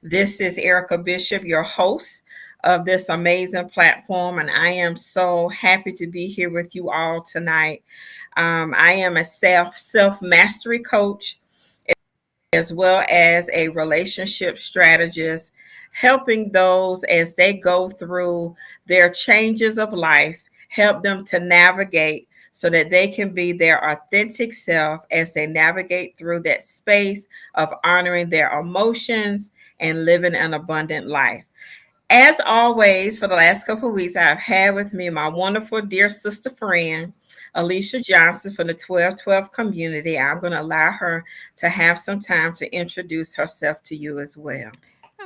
This is Erica Bishop, your host of this amazing platform, and I am so happy to be here with you all tonight. I am a self mastery coach as well as a relationship strategist, helping those as they go through their changes of life, help them to navigate so that they can be their authentic self as they navigate through that space of honoring their emotions and living an abundant life. As always, for the last couple of weeks, I've had with me my wonderful dear sister friend, Alicia Johnson from the 1212 community. I'm going to allow her to have some time to introduce herself to you as well.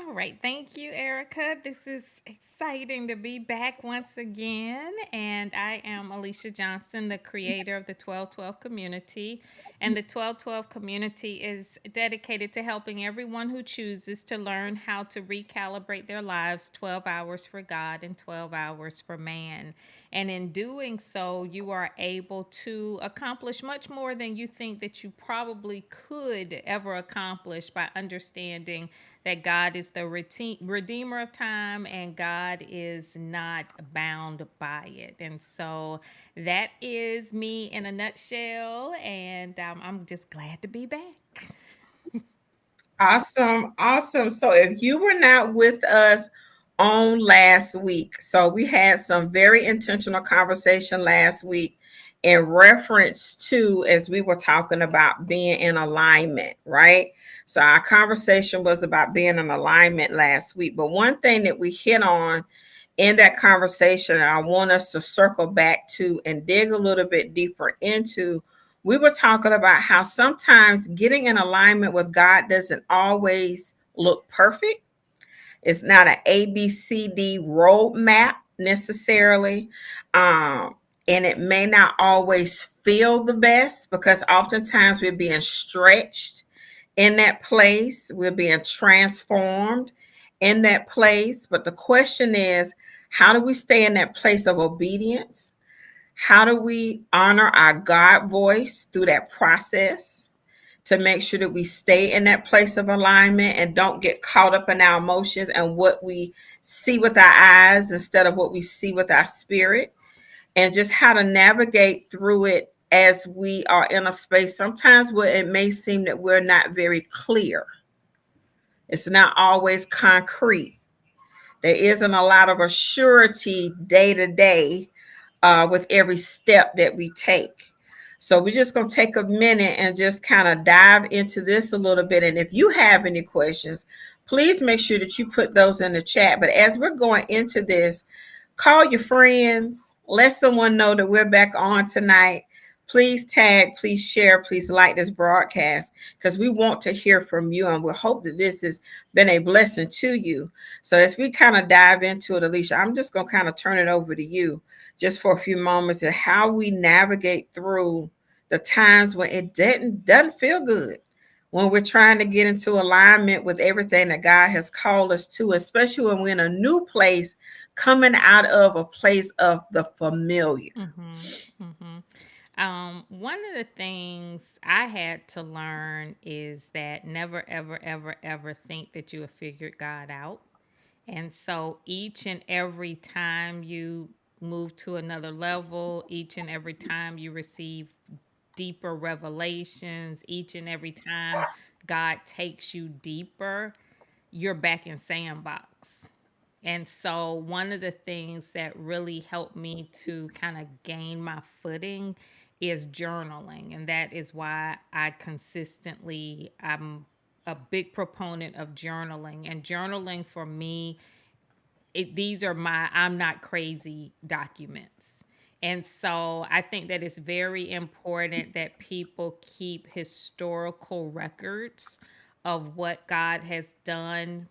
All right. Thank you, Erica. This is exciting to be back once again. And I am Alicia Johnson, the creator of the 1212 community. And the 1212 community is dedicated to helping everyone who chooses to learn how to recalibrate their lives 12 hours for God and 12 hours for man. And in doing so, you are able to accomplish much more than you think that you probably could ever accomplish by understanding that God is the redeemer of time and God is not bound by it. And so that is me in a nutshell. And I'm just glad to be back. Awesome, awesome. So if you were not with us on last week, so we had some very intentional conversation last week in reference to as we were talking about being in alignment, right? So our conversation was about being in alignment last week. But one thing that we hit on in that conversation, and I want us to circle back to and dig a little bit deeper into, we were talking about how sometimes getting in alignment with God doesn't always look perfect. It's not an ABCD roadmap necessarily. And it may not always feel the best because oftentimes we're being stretched in that place, we're being transformed in that place. But the question is, how do we stay in that place of obedience? How do we honor our God voice through that process to make sure that we stay in that place of alignment and don't get caught up in our emotions and what we see with our eyes instead of what we see with our spirit? And just how to navigate through it as we are in a space sometimes where it may seem that we're not very clear. It's not always concrete. There isn't a lot of a surety day to day with every step that we take. So we're just going to take a minute and just kind of dive into this a little bit. And if you have any questions, please make sure that you put those in the chat. But as we're going into this, call your friends, let someone know that we're back on tonight. Please tag, please share, please like this broadcast because we want to hear from you and we hope that this has been a blessing to you. So, as we kind of dive into it, Alicia, I'm just going to kind of turn it over to you just for a few moments and how we navigate through the times when it doesn't feel good, when we're trying to get into alignment with everything that God has called us to, especially when we're in a new place, coming out of a place of the familiar. Mm-hmm. Mm-hmm. One of the things I had to learn is that never, ever, ever, ever think that you have figured God out. And so each and every time you move to another level, each and every time you receive deeper revelations, each and every time God takes you deeper, you're back in sandbox. And so, one of the things that really helped me to kind of gain my footing is journaling. And that is why I'm a big proponent of journaling. And journaling for me, these are my I'm not crazy documents. And so I think that it's very important that people keep historical records of what God has done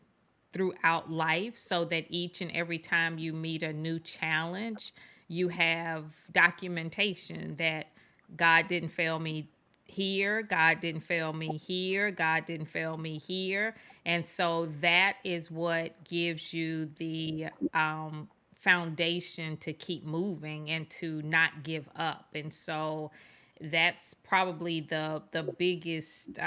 throughout life so that each and every time you meet a new challenge, you have documentation that God didn't fail me here, God didn't fail me here, God didn't fail me here. And so that is what gives you the foundation to keep moving and to not give up. And so that's probably the biggest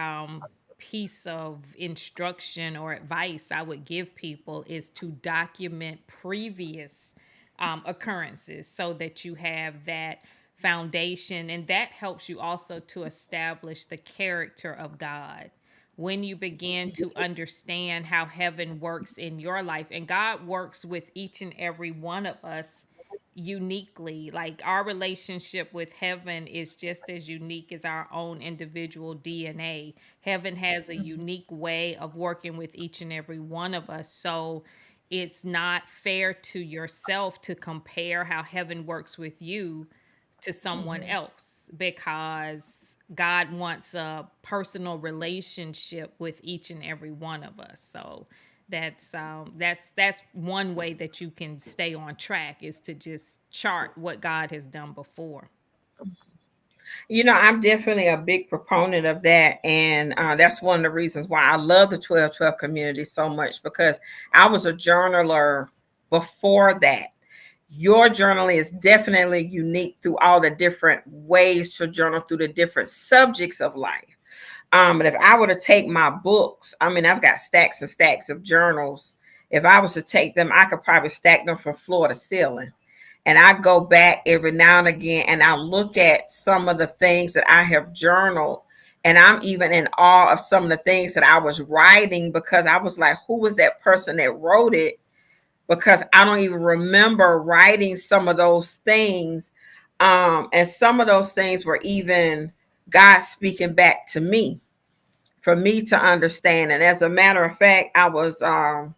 piece of instruction or advice I would give people is to document previous occurrences so that you have that foundation, and that helps you also to establish the character of God. When you begin to understand how heaven works in your life, and God works with each and every one of us uniquely. Like, our relationship with heaven is just as unique as our own individual DNA. Heaven has a unique way of working with each and every one of us. So it's not fair to yourself to compare how heaven works with you to someone Mhm. else, because God wants a personal relationship with each and every one of us. So that's one way that you can stay on track, is to just chart what God has done before. I'm definitely a big proponent of that. And that's one of the reasons why I love the 1212 community so much, because I was a journaler before that. Your journaling is definitely unique through all the different ways to journal through the different subjects of life. But if I were to take my books, I mean, I've got stacks and stacks of journals. If I was to take them, I could probably stack them from floor to ceiling. And I go back every now and again and I look at some of the things that I have journaled. And I'm even in awe of some of the things that I was writing, because I was like, who was that person that wrote it? Because I don't even remember writing some of those things. And some of those things were even God speaking back to me for me to understand. And as a matter of fact, I was, and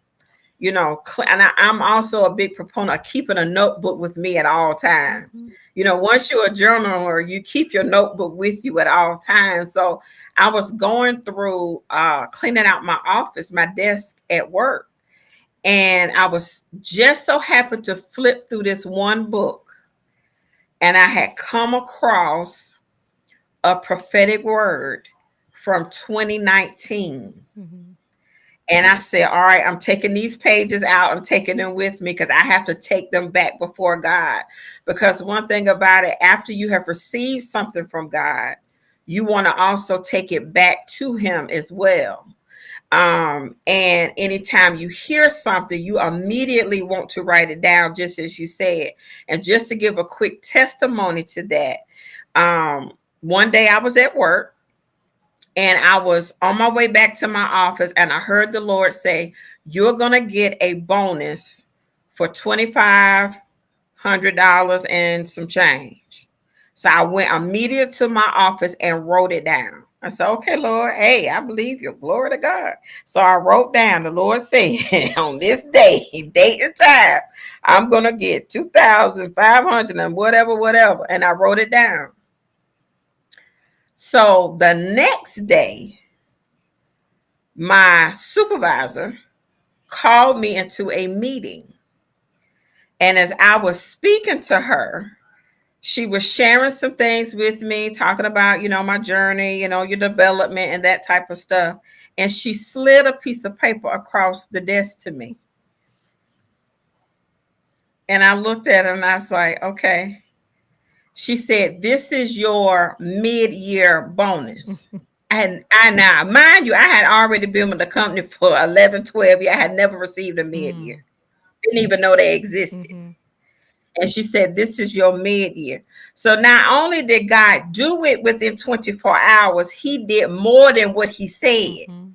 I'm also a big proponent of keeping a notebook with me at all times. Mm-hmm. Once you're a journaler, you keep your notebook with you at all times. So I was going through cleaning out my office, my desk at work, and I was just so happened to flip through this one book, and I had come across a prophetic word from 2019. Mm-hmm. And I said, all right, I'm taking these pages out. I'm taking them with me, because I have to take them back before God. Because one thing about it, after you have received something from God, you want to also take it back to Him as well. And anytime you hear something, you immediately want to write it down, just as you said. And just to give a quick testimony to that, one day I was at work, and I was on my way back to my office, and I heard the Lord say, "You're going to get a bonus for $2,500 and some change." So I went immediately to my office and wrote it down. I said, "Okay, Lord, hey, I believe you. Glory to God." So I wrote down, the Lord said, on this day, date and time, I'm going to get 2,500 and whatever, whatever. And I wrote it down. So the next day, my supervisor called me into a meeting. And as I was speaking to her, she was sharing some things with me, talking about, my journey, your development and that type of stuff. And she slid a piece of paper across the desk to me. And I looked at her and I was like, okay. She said, "This is your mid-year bonus." And now, mind you, I had already been with the company for 11, 12 years. I had never received a mid-year. Mm. Didn't even know they existed. Mm-hmm. And she said, "This is your mid-year." So not only did God do it within 24 hours, He did more than what He said. Mm-hmm.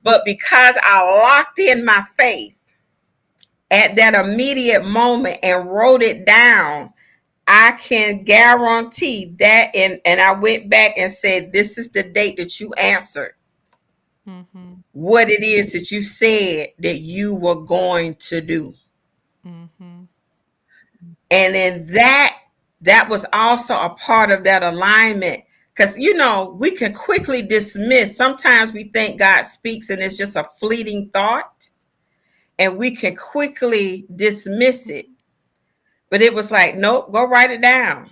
But because I locked in my faith at that immediate moment and wrote it down, I can guarantee that. And I went back and said, "This is the date that you answered Mm-hmm. what it is that you said that you were going to do." Mm-hmm. And then that was also a part of that alignment, because we can quickly dismiss. Sometimes we think God speaks and it's just a fleeting thought, and we can quickly dismiss it. But it was like, nope, go write it down,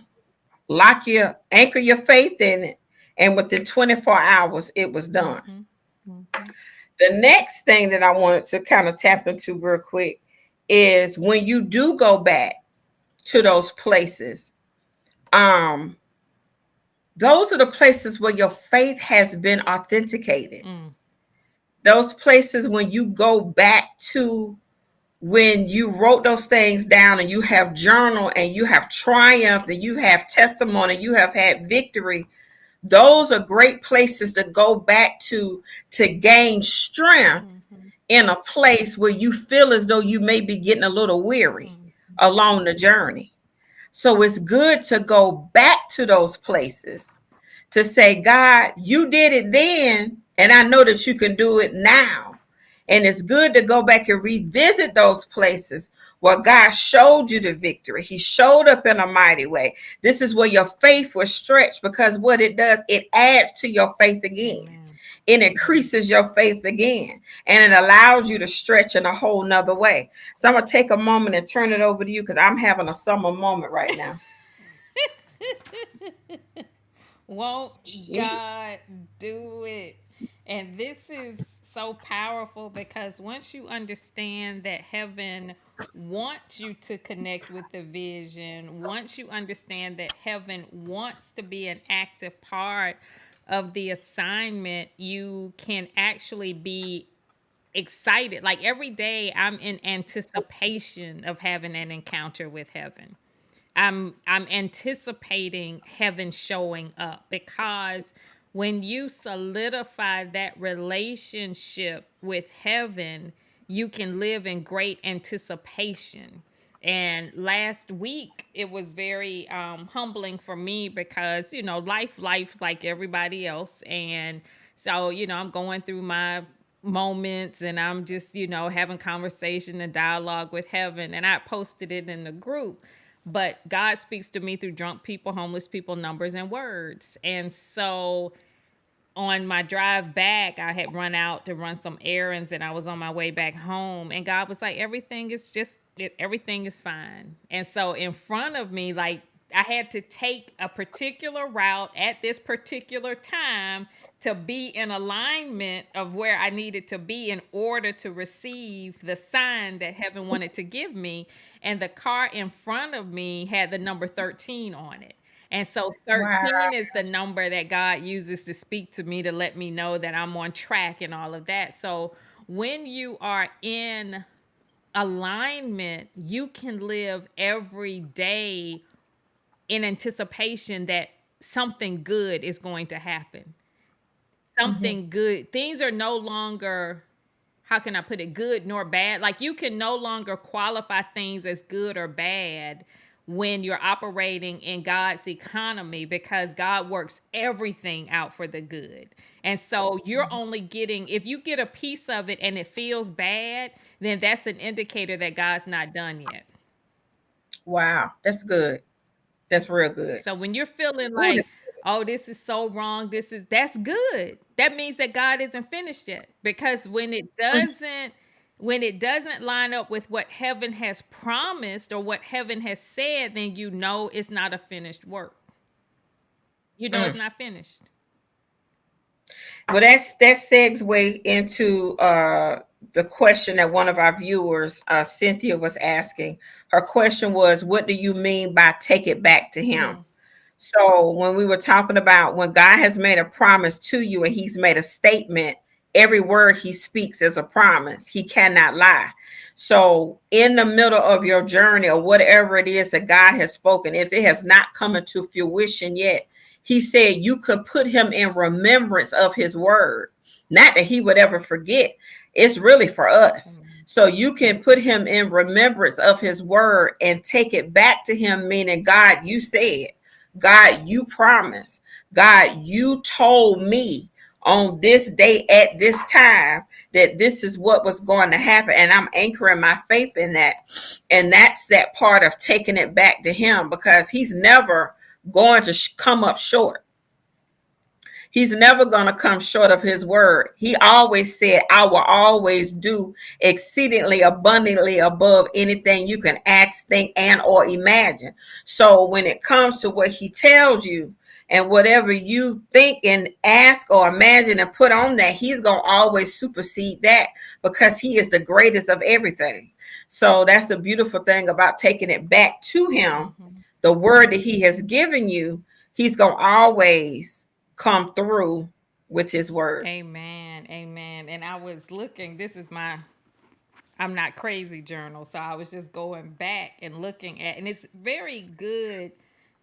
anchor your faith in it, and within 24 hours it was done. Mm-hmm. Mm-hmm. The next thing that I wanted to kind of tap into real quick is, when you do go back to those places, um Those are the places where your faith has been authenticated. Mm, Those places when you go back to when you wrote those things down and you have journal and you have triumph and you have testimony, you have had victory. Those are great places to go back to gain strength mhm, in a place where you feel as though you may be getting a little weary mhm, along the journey. So it's good to go back to those places to say, God, you did it then, and I know that you can do it now. And it's good to go back and revisit those places where God showed you the victory. He showed up in a mighty way. This is where your faith was stretched, because what it does, it adds to your faith again. amen. It increases your faith again, and it allows you to stretch in a whole nother way. So I'm going to take a moment and turn it over to you because I'm having a summer moment right now. Won't Jeez. God do it? And this is so powerful because once you understand that heaven wants you to connect with the vision, once you understand that heaven wants to be an active part of the assignment, you can actually be excited. Like every day, I'm in anticipation of having an encounter with heaven. I'm anticipating heaven showing up, because when you solidify that relationship with heaven, you can live in great anticipation. And last week it was very humbling for me because life's like everybody else. And so I'm going through my moments, and I'm just having conversation and dialogue with heaven, and I posted it in the group. But God speaks to me through drunk people, homeless people, numbers, and words. And so on my drive back, I had run out to run some errands, and I was on my way back home. And God was like, everything is fine. And so in front of me, like, I had to take a particular route at this particular time to be in alignment of where I needed to be in order to receive the sign that heaven wanted to give me. And the car in front of me had the number 13 on it. And so Wow. 13 is the number that God uses to speak to me to let me know that I'm on track and all of that. So when you are in alignment, you can live every day in anticipation that something good is going to happen. Mhm. Something good. Things are no longer, how can I put it, good nor bad. Like, you can no longer qualify things as good or bad when you're operating in God's economy, because God works everything out for the good. And so you're only getting, if you get a piece of it and it feels bad, then that's an indicator that God's not done yet. Wow. That's good. That's real good. So when you're feeling Ooh, like, oh, this is so wrong, that's good. That means that God isn't finished yet. Because when it doesn't line up with what heaven has promised or what heaven has said, then you know it's not a finished work. You know it's mm. not finished. Well, that segue into the question that one of our viewers, Cynthia, was asking. Her question was, "What do you mean by take it back to Him?" Mm, So when we were talking about when God has made a promise to you and He's made a statement, every word He speaks is a promise. He cannot lie. So in the middle of your journey or whatever it is that God has spoken, if it has not come into fruition yet, He said you could put Him in remembrance of His word. Not that He would ever forget. It's really for us. amen. So you can put Him in remembrance of His word and take it back to Him, meaning, God, you said. God, you promised. God, you told me on this day at this time that this is what was going to happen. And I'm anchoring my faith in that. And that's that part of taking it back to Him, because He's never going to come up short. He's never going to come short of his word. He always said, I will always do exceedingly abundantly above anything you can ask, think, and or imagine. So when it comes to what he tells you and whatever you think and ask or imagine and put on that, he's going to always supersede that, because he is the greatest of everything. So that's the beautiful thing about taking it back to him, Mhm. the word that he has given you. He's going to always come through with his word. Amen. Amen. And I was looking, this is my I'm not crazy journal. So I was just going back and looking at, and it's very good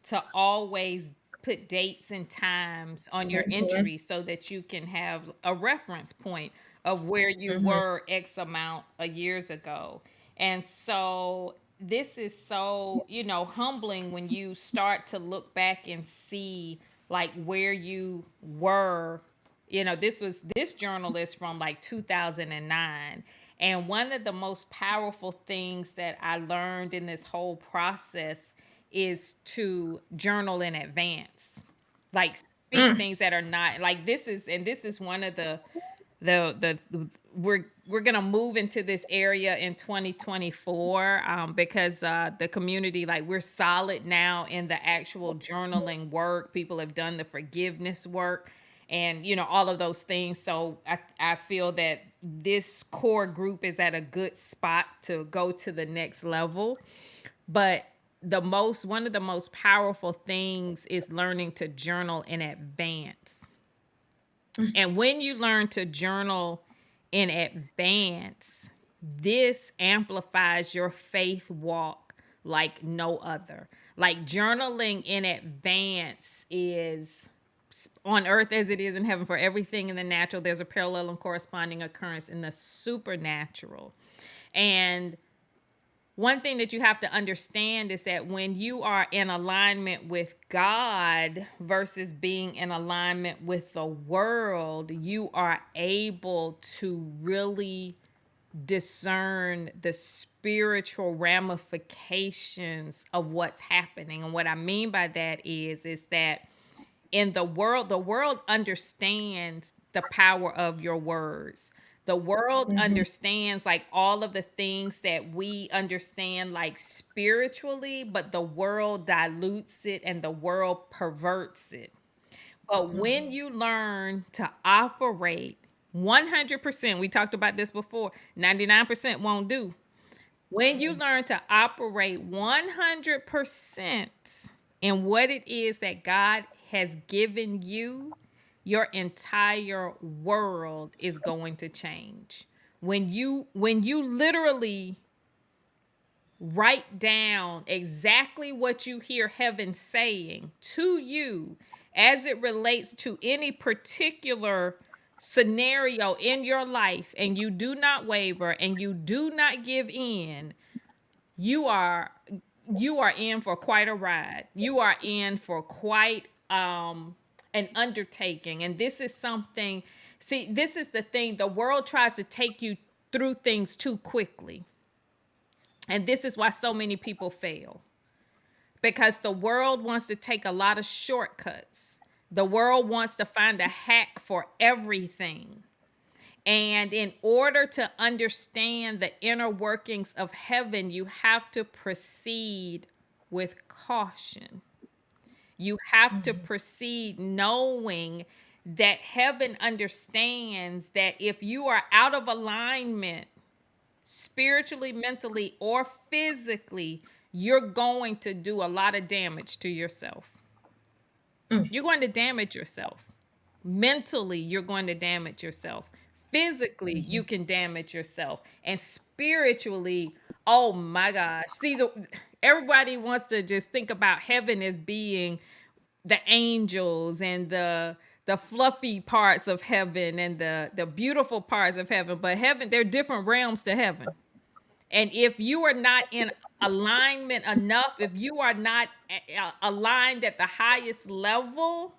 to always put dates and times on your Mm-hmm, entry so that you can have a reference point of where you mm-hmm, were X amount of years ago. And so this is so, humbling when you start to look back and see like where you were. This journal is from like 2009. And one of the most powerful things that I learned in this whole process is to journal in advance. Like speak mm, things that are not like this is one of the we're gonna move into this area in 2024, because the community, like, we're solid now in the actual journaling work. People have done the forgiveness work and all of those things. So I feel that this core group is at a good spot to go to the next level. But one of the most powerful things is learning to journal in advance. And when you learn to journal in advance, this amplifies your faith walk like no other. Like, journaling in advance is on earth as it is in heaven. For everything in the natural, there's a parallel and corresponding occurrence in the supernatural. And one thing that you have to understand is that when you are in alignment with God versus being in alignment with the world, you are able to really discern the spiritual ramifications of what's happening. And what I mean by that is that in the world understands the power of your words. The world mm-hmm, understands like all of the things that we understand like spiritually, but the world dilutes it and the world perverts it. But when you learn to operate 100%, we talked about this before, 99% won't do. When you learn to operate 100% in what it is that God has given you, your entire world is going to change. When you literally write down exactly what you hear heaven saying to you as it relates to any particular scenario in your life, and you do not waver and you do not give in, you are you are in for quite a ride. You are in for quite an undertaking. And this is something, see, this is the thing. The world tries to take you through things too quickly. And this is why so many people fail. Because the world wants to take a lot of shortcuts. The world wants to find a hack for everything. And in order to understand the inner workings of heaven, you have to proceed with caution. You have to proceed knowing that heaven understands that if you are out of alignment, spiritually, mentally, or physically, you're going to do a lot of damage to yourself. mm, You're going to damage yourself. Mentally, you're going to damage yourself. Physically, you can damage yourself. And spiritually, oh my gosh. See, everybody wants to just think about heaven as being the angels and the fluffy parts of heaven and the beautiful parts of heaven. But heaven, there are different realms to heaven. And if you are not in alignment enough, if you are not aligned at the highest level,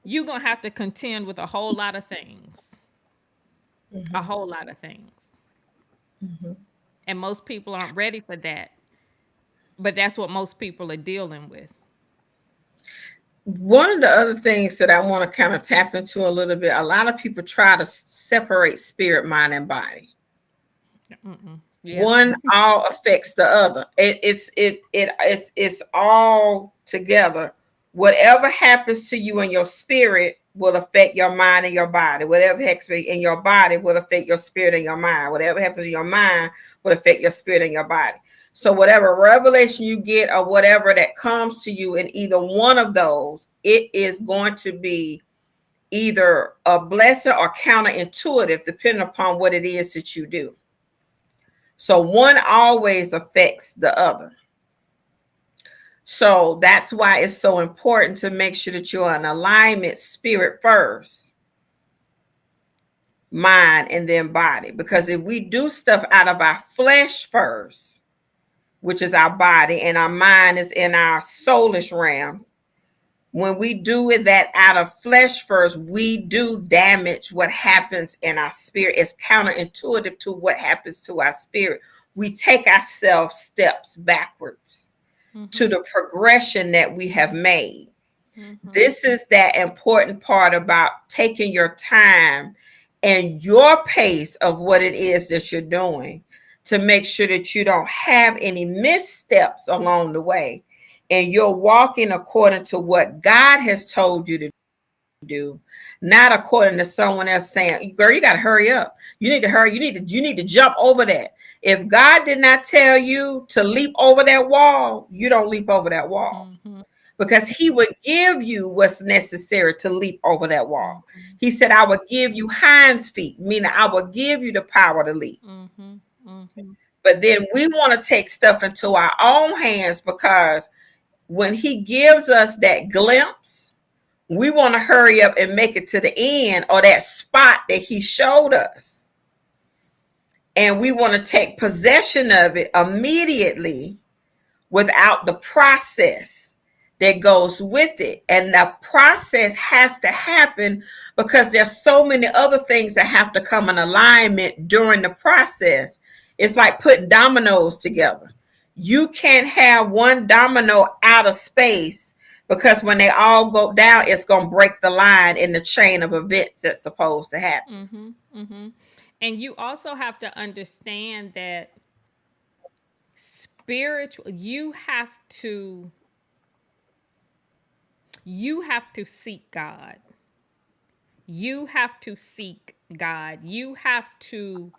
you're going to have to contend with a whole lot of things. A mm-hmm, whole lot of things. mm-hmm. And most people aren't ready for that. But that's what most people are dealing with. One of the other things that I want to kind of tap into a little bit, a lot of people try to separate spirit, mind, and body. Mm-mm. Yeah. One all affects the other. It's all together. Whatever happens to you in your spirit will affect your mind and your body. Whatever happens in your body will affect your spirit and your mind. Whatever happens in your mind will affect your spirit and your body. So whatever revelation you get or whatever that comes to you in either one of those, it is going to be either a blessing or counterintuitive, depending upon what it is that you do. So one always affects the other. So that's why it's so important to make sure that you're in alignment, spirit first, mind, and then body. Because if we do stuff out of our flesh first, which is our body, and our mind is in our soulish realm, when we do it that out of flesh first, we do damage what happens in our spirit. It's counterintuitive to what happens to our spirit. We take ourselves steps backwards to Mhm. the progression that we have made. Mhm. This is that important part about taking your time and your pace of what it is that you're doing to make sure that you don't have any missteps along the way and you're walking according to what God has told you to do, not according to someone else saying, girl, you got to hurry up. You need to hurry. You need to jump over that. If God did not tell you to leap over that wall, you don't leap over that wall Mhm. because he would give you what's necessary to leap over that wall. Mhm. He said, I will give you hinds feet, meaning I will give you the power to leap. Mhm. Mhm. But then we want to take stuff into our own hands because when he gives us that glimpse, we want to hurry up and make it to the end or that spot that he showed us. And we want to take possession of it immediately without the process that goes with it. And the process has to happen because there's so many other things that have to come in alignment during the process. It's like putting dominoes together. You can't have one domino out of space because when they all go down, it's going to break the line in the chain of events that's supposed to happen. Mhm. Mhm. And you also have to understand that spiritual you have to seek God. You have to seek God. You have to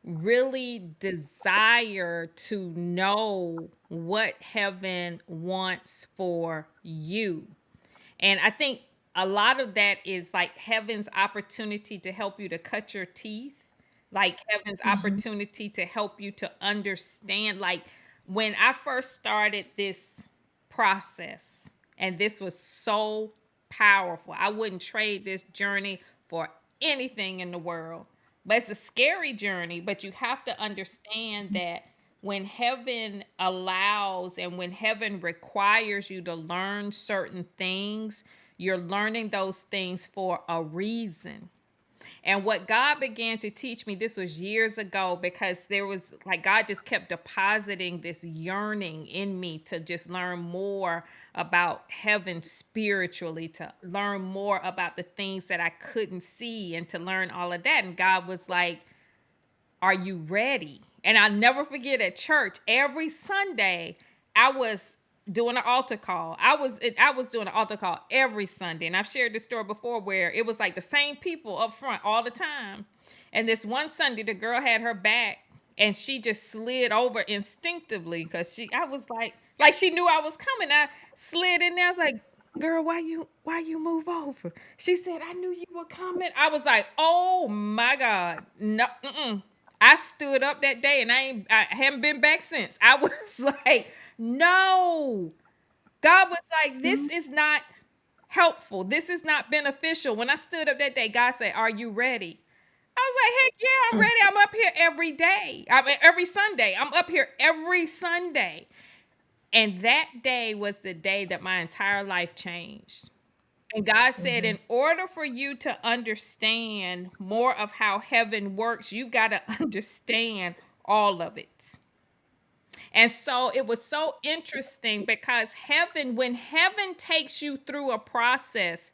really desire to know what heaven wants for you. And I think a lot of that is like heaven's opportunity to help you to cut your teeth, like heaven's Mm-hmm. opportunity to help you to understand. Like when I first started this process, and this was so powerful, I wouldn't trade this journey for anything in the world. But it's a scary journey, but you have to understand that when heaven allows and when heaven requires you to learn certain things, you're learning those things for a reason. And what God began to teach me, this was years ago, because there was like God just kept depositing this yearning in me to just learn more about heaven spiritually, to learn more about the things that I couldn't see, and to learn all of that. And God was like, are you ready? And I'll never forget at church every Sunday, I was doing an altar call. I was doing an altar call every Sunday. And I've shared this story before where it was like the same people up front all the time. And this one Sunday, the girl had her back and she just slid over instinctively because I was like she knew I was coming. I slid in there. I was like, girl, why you move over? She said, I knew you were coming. I was like, oh my God. No, I stood up that day and I haven't been back since. I was like, no. God was like, this is not helpful. This is not beneficial. When I stood up that day, God said, are you ready? I was like, heck yeah, I'm ready. I'm up here every day. I mean, every Sunday. I'm up here every Sunday. And that day was the day that my entire life changed. And God said, Mm-hmm. in order for you to understand more of how heaven works, you got to understand all of it. And so it was so interesting because when heaven takes you through a process,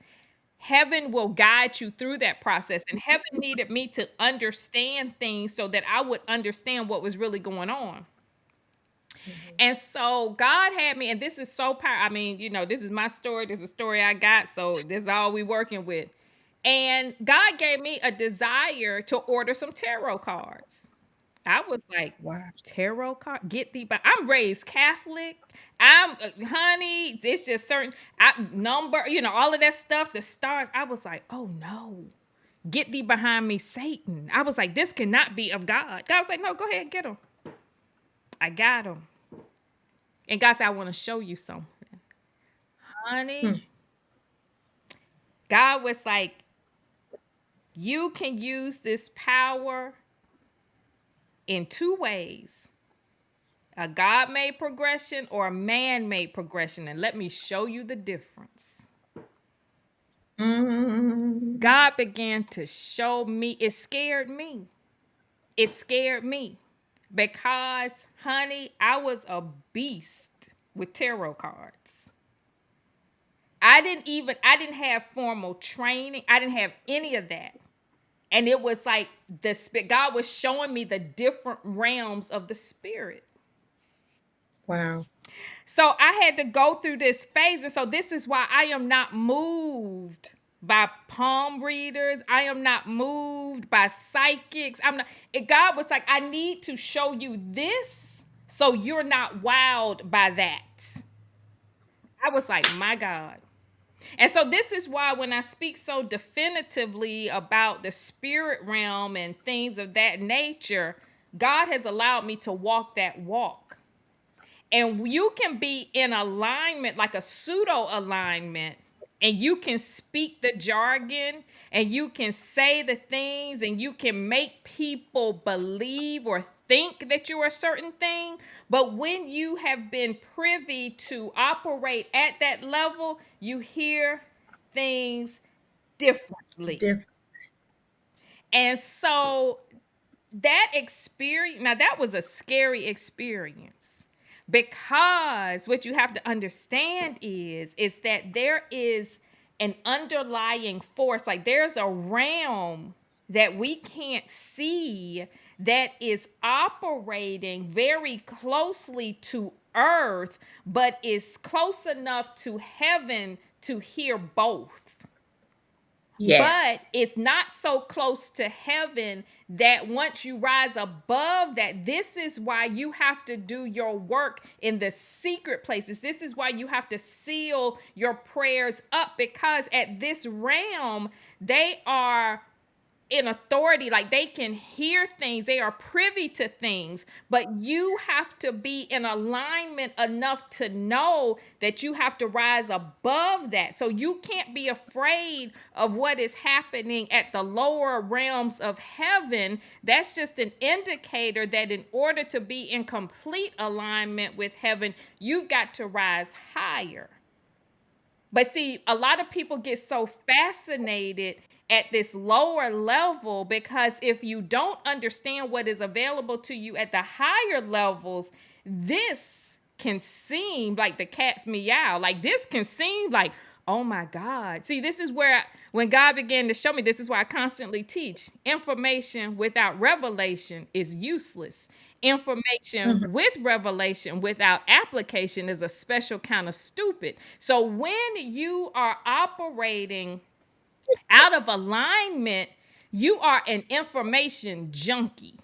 heaven will guide you through that process. And heaven needed me to understand things so that I would understand what was really going on. And so God had me, and this is so powerful. I mean, this is my story. This is a story I got. So this is all we working with. And God gave me a desire to order some tarot cards. I was like, Wow. tarot card, get thee. But I'm raised Catholic. I'm honey. It's just certain number, all of that stuff. The stars. I was like, oh no, get thee behind me, Satan. I was like, this cannot be of God. God was like, no, go ahead, get him. I got him. And God said, I want to show you something, honey. Hmm. God was like, you can use this power in two ways: a God made progression or a man made progression. And let me show you the difference. Mm. God began to show me. It scared me. It scared me because, honey, I was a beast with tarot cards. I didn't have formal training. I didn't have any of that. And it was like the spirit, God was showing me the different realms of the spirit. Wow. So I had to go through this phase. And so this is why I am not moved by palm readers. I am not moved by psychics. God was like, I need to show you this so you're not wowed by that. I was like, my God. And so this is why when I speak so definitively about the spirit realm and things of that nature, God has allowed me to walk that walk. And you can be in alignment, like a pseudo alignment, and you can speak the jargon and you can say the things and you can make people believe or think that you're a certain thing. But when you have been privy to operate at that level, you hear things differently. Different. And so that experience, now that was a scary experience, because what you have to understand is that there is an underlying force, like there's a realm that we can't see that is operating very closely to earth, but is close enough to heaven to hear both. But Yes. it's not so close to heaven that once you rise above that, this is why you have to do your work in the secret places. This is why you have to seal your prayers up, because at this realm, they are in authority, like they can hear things, they are privy to things, but you have to be in alignment enough to know that you have to rise above that. So you can't be afraid of what is happening at the lower realms of heaven. That's just an indicator that in order to be in complete alignment with heaven, you've got to rise higher. But see, a lot of people get so fascinated at this lower level, because if you don't understand what is available to you at the higher levels, this can seem like the cat's meow. Like this can seem like, oh my God. See, this is where, when God began to show me, this is why I constantly teach: information without revelation is useless. Information Mhm. with revelation without application is a special kind of stupid. So when you are operating out of alignment, you are an information junkie.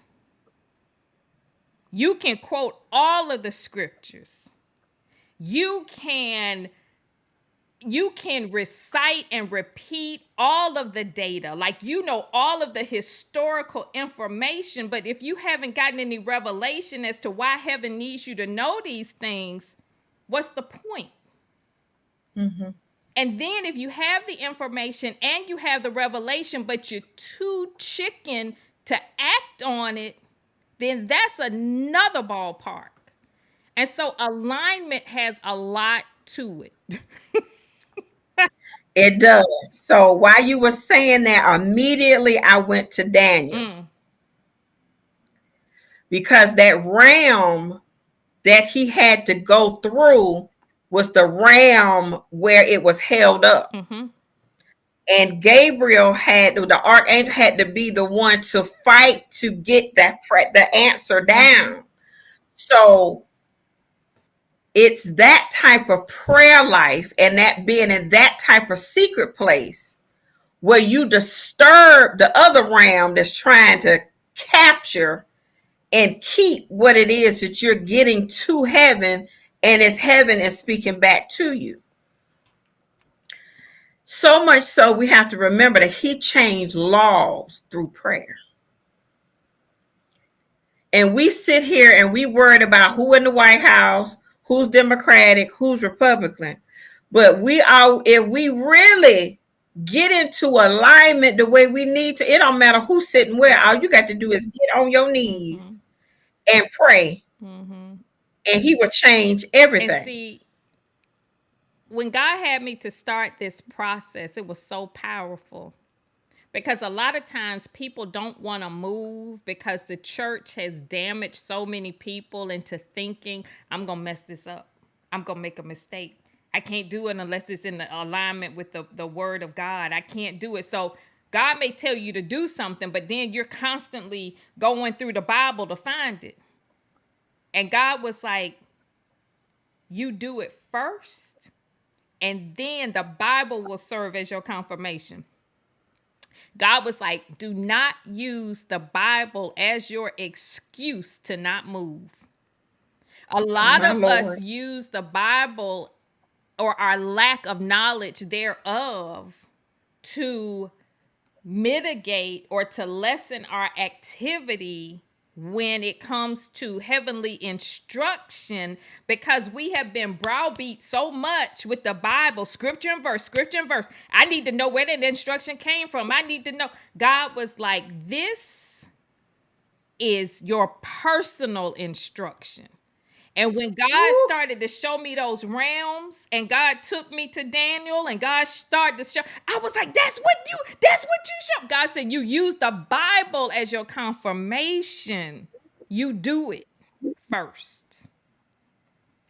You can quote all of the scriptures. You can recite and repeat all of the data, like all of the historical information. But if you haven't gotten any revelation as to why heaven needs you to know these things, what's the point? Mhm. And then if you have the information and you have the revelation, but you're too chicken to act on it, then that's another ballpark. And so alignment has a lot to it. It does. So while you were saying that, immediately I went to Daniel, Mm, because that realm that he had to go through was the realm where it was held up. mm-hmm, And Gabriel had, the archangel had to be the one to fight to get the answer mm-hmm, down. So it's that type of prayer life and that being in that type of secret place where you disturb the other realm that's trying to capture and keep what it is that you're getting to heaven, and it's heaven is speaking back to you. So much so we have to remember that he changed laws through prayer. And we sit here and we worried about who in the White House, who's Democratic, who's Republican. But we are, if we really get into alignment the way we need to, it don't matter who's sitting where. All you got to do is get on your Mm-hmm. knees and pray, Mm-hmm. and he will change And everything. see, when God had me to start this process, it was so powerful because a lot of times people don't want to move because the church has damaged so many people into thinking, I'm going to mess this up. I'm going to make a mistake. I can't do it unless it's in the alignment with the word of God. I can't do it. So God may tell you to do something, but then you're constantly going through the Bible to find it. And God was like, you do it first, and then the Bible will serve as your confirmation. God was like, do not use the Bible as your excuse to not move. A lot My of us Lord. use the Bible or our lack of knowledge thereof to mitigate or to lessen our activity when it comes to heavenly instruction, because we have been browbeat so much with the Bible, scripture and verse, scripture and verse. I need to know where that instruction came from. I need to know. God was like, this is your personal instruction. And when God Woo. started to show me those realms, and God took me to Daniel, and God started to show, I was like, that's what you show. God said, you use the Bible as your confirmation. You do it first.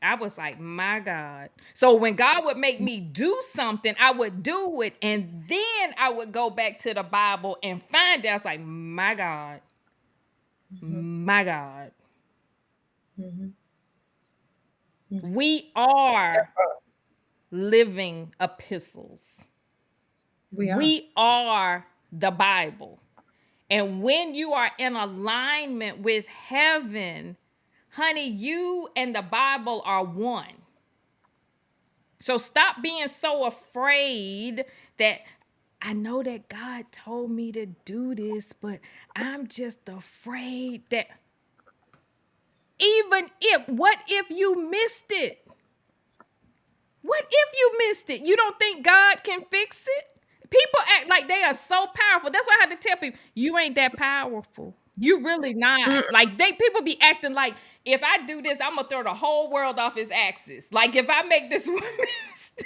I was like, my God. So when God would make me do something, I would do it. And then I would go back to the Bible and find it. I was like, my God, Mhm, my God. mhm, mhm. We are living epistles. We are. We are the Bible. And when you are in alignment with heaven, honey, you and the Bible are one. So stop being so afraid that I know that God told me to do this, but I'm just afraid that even if, what if you missed it? What if you missed it? You don't think God can fix it? People act like they are so powerful. That's why I had to tell people, you ain't that powerful. You really not. Mm, Like people be acting like if I do this, I'm gonna throw the whole world off its axis. Like if I make this one mistake.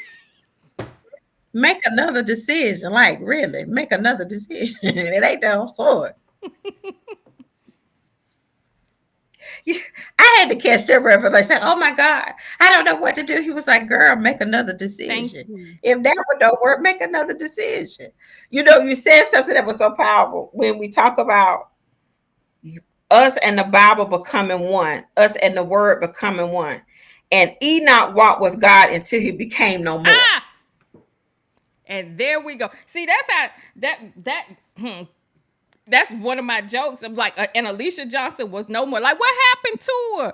make another decision. Like, really, make another decision. It ain't that hard. I had to catch that revelation. Like, oh my God, I don't know what to do. He was like, girl, make another Thank decision. you. If that would don't work, make another decision. You know, you said something that was so powerful when we talk about us and the Bible becoming one, us and the word becoming one. And Enoch walked with God until he became no more. Ah, and there we go. See, that's how that's one of my jokes. I'm like, and Alicia Johnson was no more. Like, what happened to her?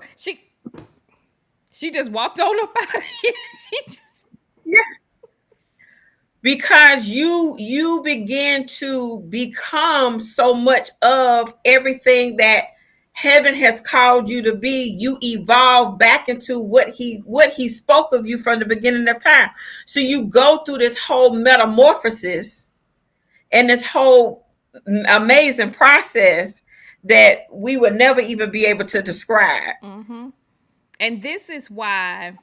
She just walked on up out of here. She just Yeah. Because you begin to become so much of everything that heaven has called you to be. You evolve back into what he spoke of you from the beginning of time. So you go through this whole metamorphosis and this whole amazing process that we would never even be able to describe. mm-hmm. And this is why,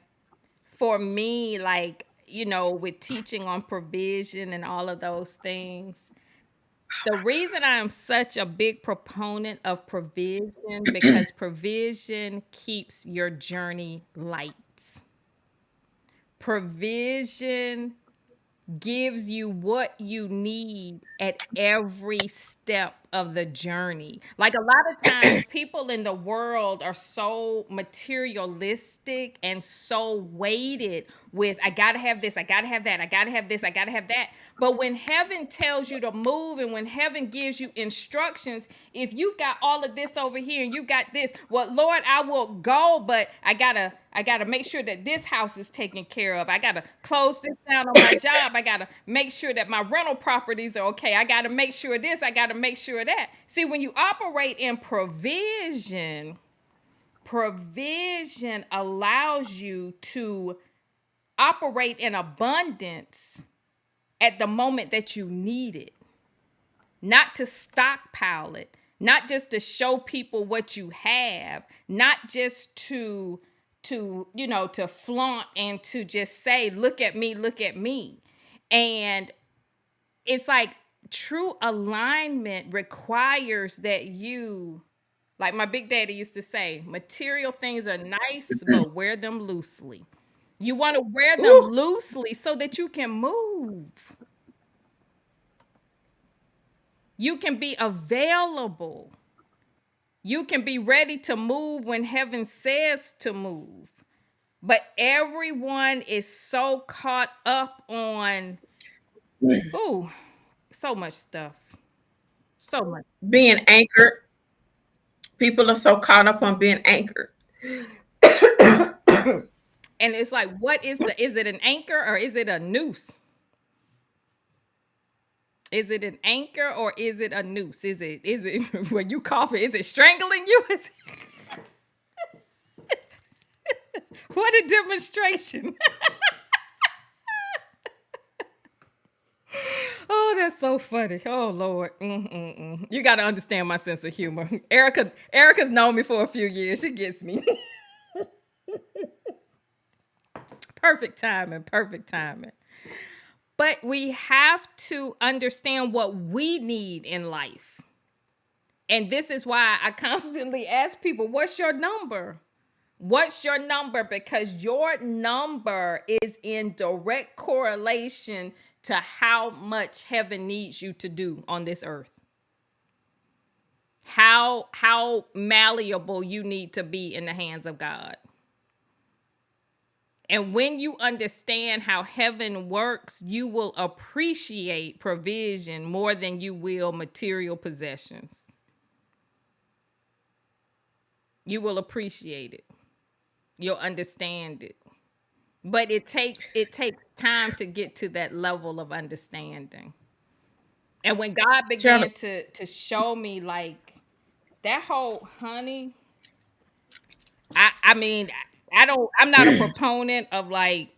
for me, like, with teaching on provision and all of those things, the reason I am such a big proponent of provision, because provision keeps your journey light. Provision gives you what you need at every step of the journey. Like a lot of times, people in the world are so materialistic and so weighted with, I gotta have this, I gotta have that, I gotta have this, I gotta have that. But when heaven tells you to move and when heaven gives you instructions, if you've got all of this over here and you got this, well, Lord, I will go, but I gotta make sure that this house is taken care of. I gotta close this down on my job. I gotta make sure that my rental properties are okay. I gotta make sure this, I gotta make sure that. See, when you operate in provision, provision allows you to operate in abundance at the moment that you need it, not to stockpile it, not just to show people what you have, not just to flaunt and to just say, look at me, look at me. And it's like true alignment requires that you, like my big daddy used to say, material things are nice, but wear them loosely. You want to wear them Ooh, loosely so that you can move. You can be available. You can be ready to move when heaven says to move. But everyone is so caught up on, oh, so much stuff. So much. being anchored. People are so caught up on being anchored. And it's like, what is it an anchor or is it a noose? Is it an anchor or is it a noose? Is it when you cough it, is it strangling you? What a demonstration. Oh, that's so funny. Oh Lord. You got to understand my sense of humor. Erica's known me for a few years. She gets me. Perfect timing, perfect timing. But we have to understand what we need in life. And this is why I constantly ask people, what's your number? What's your number? Because your number is in direct correlation to how much heaven needs you to do on this earth. How malleable you need to be in the hands of God. And when you understand how heaven works, you will appreciate provision more than you will material possessions. You will appreciate it. You'll understand it. But it takes time to get to that level of understanding. And when God Trying began to show me like that whole honey, I mean, I'm not a proponent of like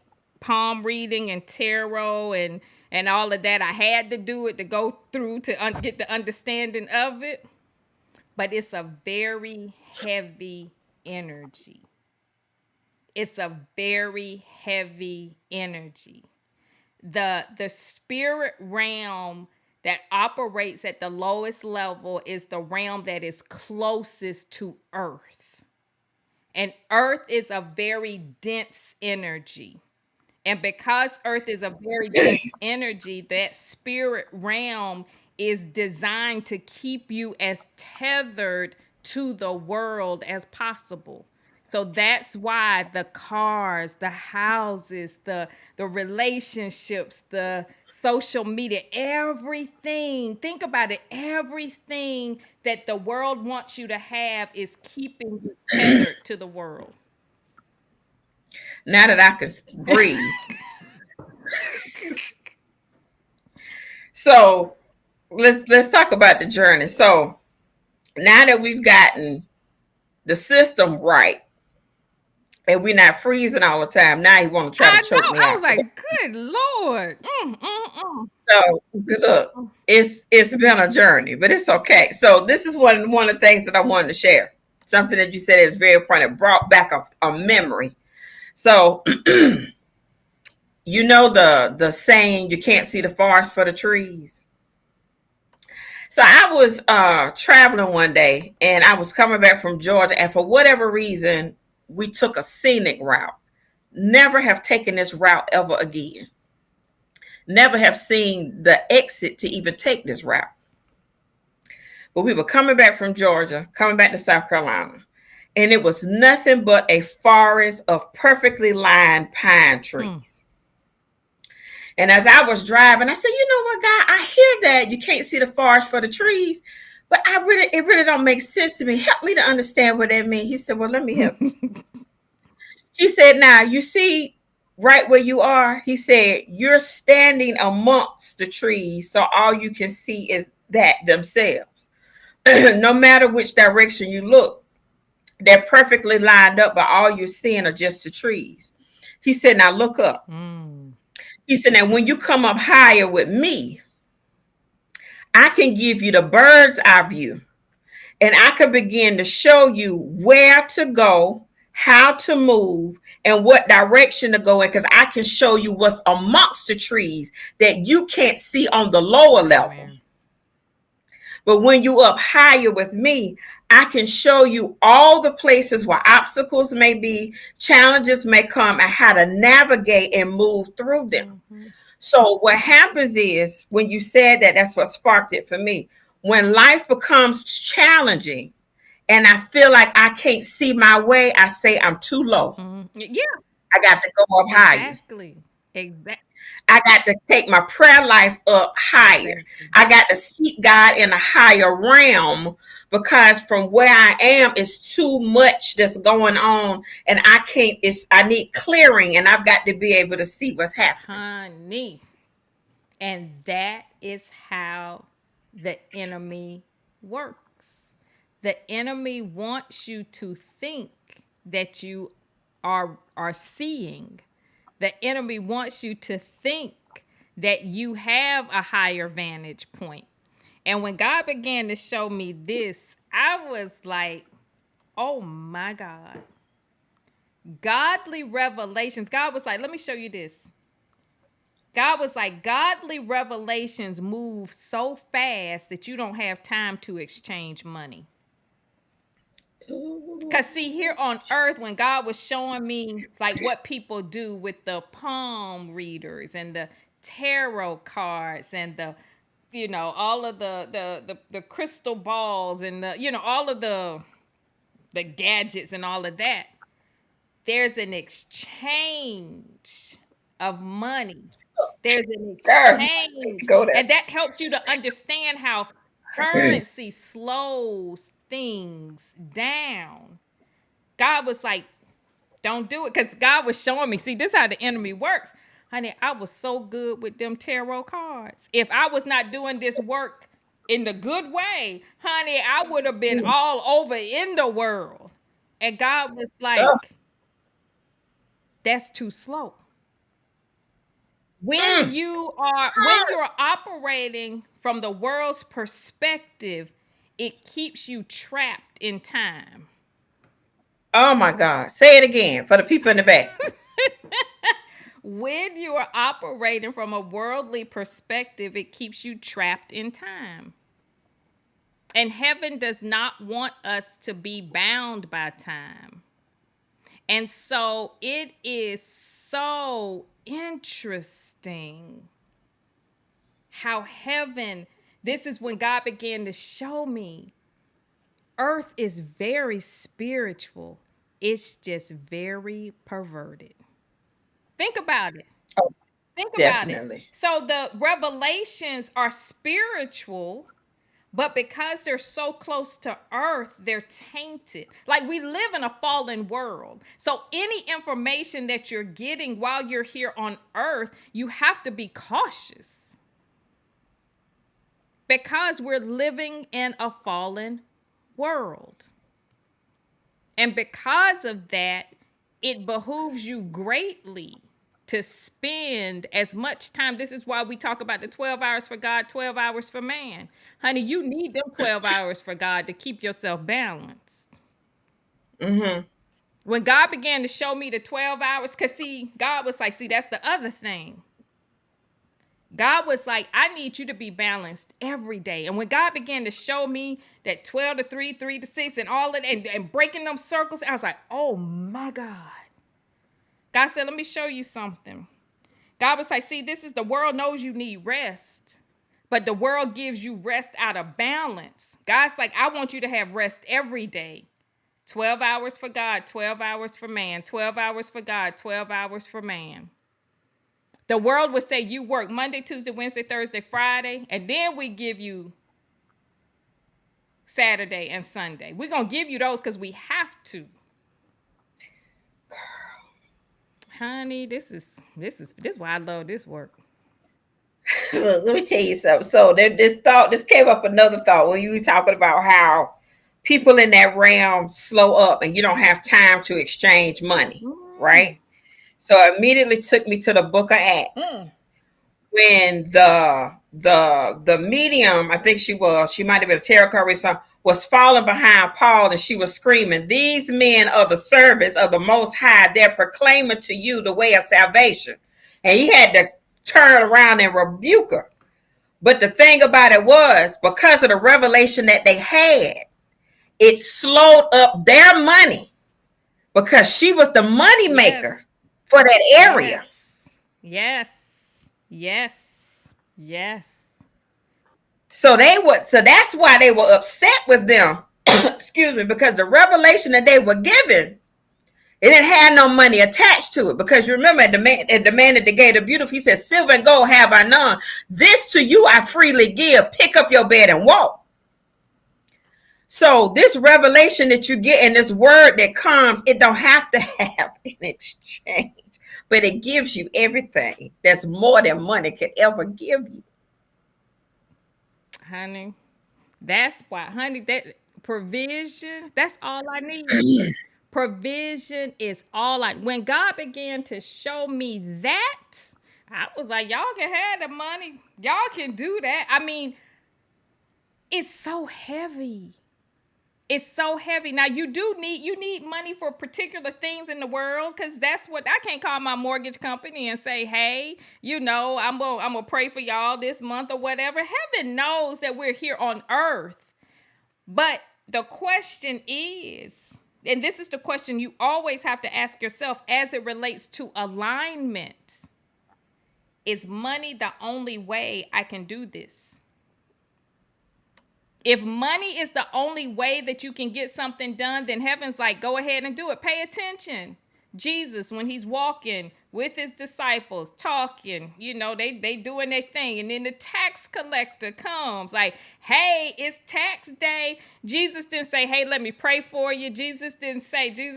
palm reading and tarot and all of that. I had to do it to go through to get the understanding of it, but it's a very heavy energy. It's a very heavy energy. The spirit realm that operates at the lowest level is the realm that is closest to earth. And earth is a very dense energy. And because earth is a very dense energy, that spirit realm is designed to keep you as tethered to the world as possible. So that's why the cars, the houses, the relationships, the social media, everything, think about it, everything that the world wants you to have is keeping you tethered to the world. now that I can breathe. So let's talk about the journey. So now that we've gotten the system right and we're not freezing all the time, now you want to try to I choke know. me I was out. like, good Lord. So look, it's been a journey, but it's okay. So this is one of the things that I wanted to share. Something that you said is very important. It brought back a memory. So you know the saying, you can't see the forest for the trees. So I was traveling one day and I was coming back from Georgia, and for whatever reason we took a scenic route. Never have taken this route ever again. Never have seen the exit to even take this route. But we were coming back from Georgia, coming back to South Carolina, and it was nothing but a forest of perfectly lined pine Mm. trees. And as I was driving, I said, "You know what, God? I hear that you can't see the forest for the trees, but it really don't make sense to me. Help me to understand what that means." He said, "Well, let me help you." He said, "Now you see right where you are." He said, "You're standing amongst the trees, so all you can see is that themselves. No matter which direction you look, they're perfectly lined up, but all you're seeing are just the trees." He said, "Now look up." Mm. He said, "Now when you come up higher with me, I can give you the bird's eye view, and I can begin to show you where to go, how to move, and what direction to go in, because I can show you what's amongst the trees that you can't see on the lower level. Amen. But when you up higher with me, I can show you all the places where obstacles may be, challenges may come, and how to navigate and move through them." Mm-hmm. So what happens is when you said that, that's what sparked it for me. When life becomes challenging and I feel like I can't see my way, I say I'm too low. Mm. Yeah, I got to go up higher. exactly. Exactly. I got to take my prayer life up higher. Exactly. I got to seek God in a higher realm, because from where I am is too much that's going on, and I can't, I need clearing, and I've got to be able to see what's happening. Honey. And that is how the enemy works. The enemy wants you to think that you are seeing. The enemy wants you to think that you have a higher vantage point. And when God began to show me this, I was like, "Oh my God." Godly revelations. God was like, "Let me show you this." God was like, godly revelations move so fast that you don't have time to exchange money. Ooh. Because, see, here on earth, when God was showing me like what people do with the palm readers and the tarot cards and all of the crystal balls and all of the gadgets and all of that, there's an exchange of money. There's an Girl, exchange. go there. And that helps you to understand how currency slows things down. God was like, "Don't do it." Because God was showing me, see, this is how the enemy works. Honey, I was so good with them tarot cards. If I was not doing this work in the good way, honey, I would have been all over in the world. And God was Oh, like, "That's too slow." mm. When you're operating from the world's perspective, it keeps you trapped in time. Oh my God. Say it again for the people in the back. When you are operating from a worldly perspective, it keeps you trapped in time. And heaven does not want us to be bound by time. And so it is so interesting how heaven, this is when God began to show me earth is very spiritual, it's just very perverted. Think about it. Oh, Think about it. definitely. So the revelations are spiritual, but because they're so close to earth, they're tainted. Like, we live in a fallen world. So any information that you're getting while you're here on earth, you have to be cautious because we're living in a fallen world. And because of that, it behooves you greatly to spend as much time. This is why we talk about the 12 hours for God, 12 hours for man. Honey, you need them 12 hours for God to keep yourself balanced. Mm-hmm. When God began to show me the 12 hours, because see, God was like, see, that's the other thing. God was like, "I need you to be balanced every day." And when God began to show me that 12 to 3, 3 to 6, and all of that, and breaking them circles, I was like, "Oh my God." God said, "Let me show you something." God was like, "See, this is the world knows you need rest, But the world gives you rest out of balance. God's like, I want you to have rest every day. 12 hours for God, 12 hours for man, 12 hours for God, 12 hours for man. The world would say you work Monday, Tuesday, Wednesday, Thursday, Friday, and then we give you Saturday and Sunday. We're going to give you those because we have to. Honey, this is why I love this work. Look, let me tell you something. So this came up another thought when you were talking about how people in that realm slow up and you don't have time to exchange money, Mm, right? So it immediately took me to the book of mm. Acts when the medium, I think she might have been a tarot card or something, was falling behind Paul and she was screaming, "These men are the servants of the Most High. They're proclaiming to you the way of salvation." And he had to turn around and rebuke her. But the thing about it was, because of the revelation that they had, it slowed up their money because she was the money Yes, maker for that yes, area. yes, yes, yes. So that's why they were upset with them. Excuse me, because the revelation that they were given, it didn't have no money attached to it. Because you remember at the man that they gave the beautiful, he said, "Silver and gold have I none. This to you I freely give. Pick up your bed and walk." So this revelation that you get and this word that comes, it don't have to have an exchange, but it gives you everything that's more than money could ever give Honey, that's why, honey, that provision, that's all I need. you. Provision is all I, when God began to show me that, I was like, y'all can have the money. Y'all can do that. I mean, it's so heavy. It's so heavy. Now you need money for particular things in the world, because that's what I can't call my mortgage company and say, hey, I'm gonna pray for y'all this month or whatever. Heaven knows that we're here on earth. But the question is, and this is the question you always have to ask yourself as it relates to alignment: is money the only way I can do this? If money is the only way that you can get something done, then heaven's like, go ahead and do it. Pay attention. Jesus, when he's walking with his disciples, talking, they doing their thing. And then the tax collector comes like, hey, it's tax day. Jesus didn't say, hey, let me pray for you. Jesus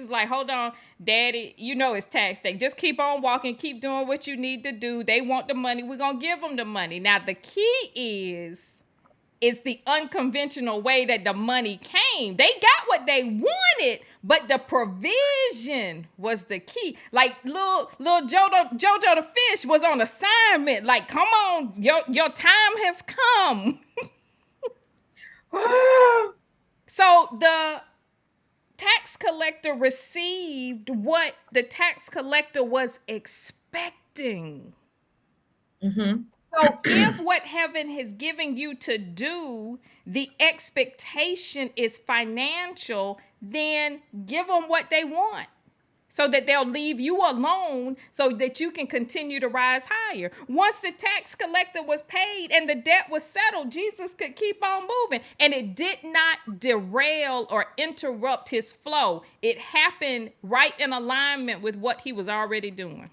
like, hold on, daddy, it's tax day. Just keep on walking, keep doing what you need to do. They want the money. We're going to give them the money. Now, the key is the unconventional way that the money came. They got what they wanted, but the provision was the key. Like little Jojo the fish was on assignment. Like, come on, your time has come. So the tax collector received what the tax collector was expecting. Mm-hmm. So if what heaven has given you to do, the expectation is financial, then give them what they want so that they'll leave you alone so that you can continue to rise higher. Once the tax collector was paid and the debt was settled, Jesus could keep on moving. And it did not derail or interrupt his flow. It happened right in alignment with what he was already doing.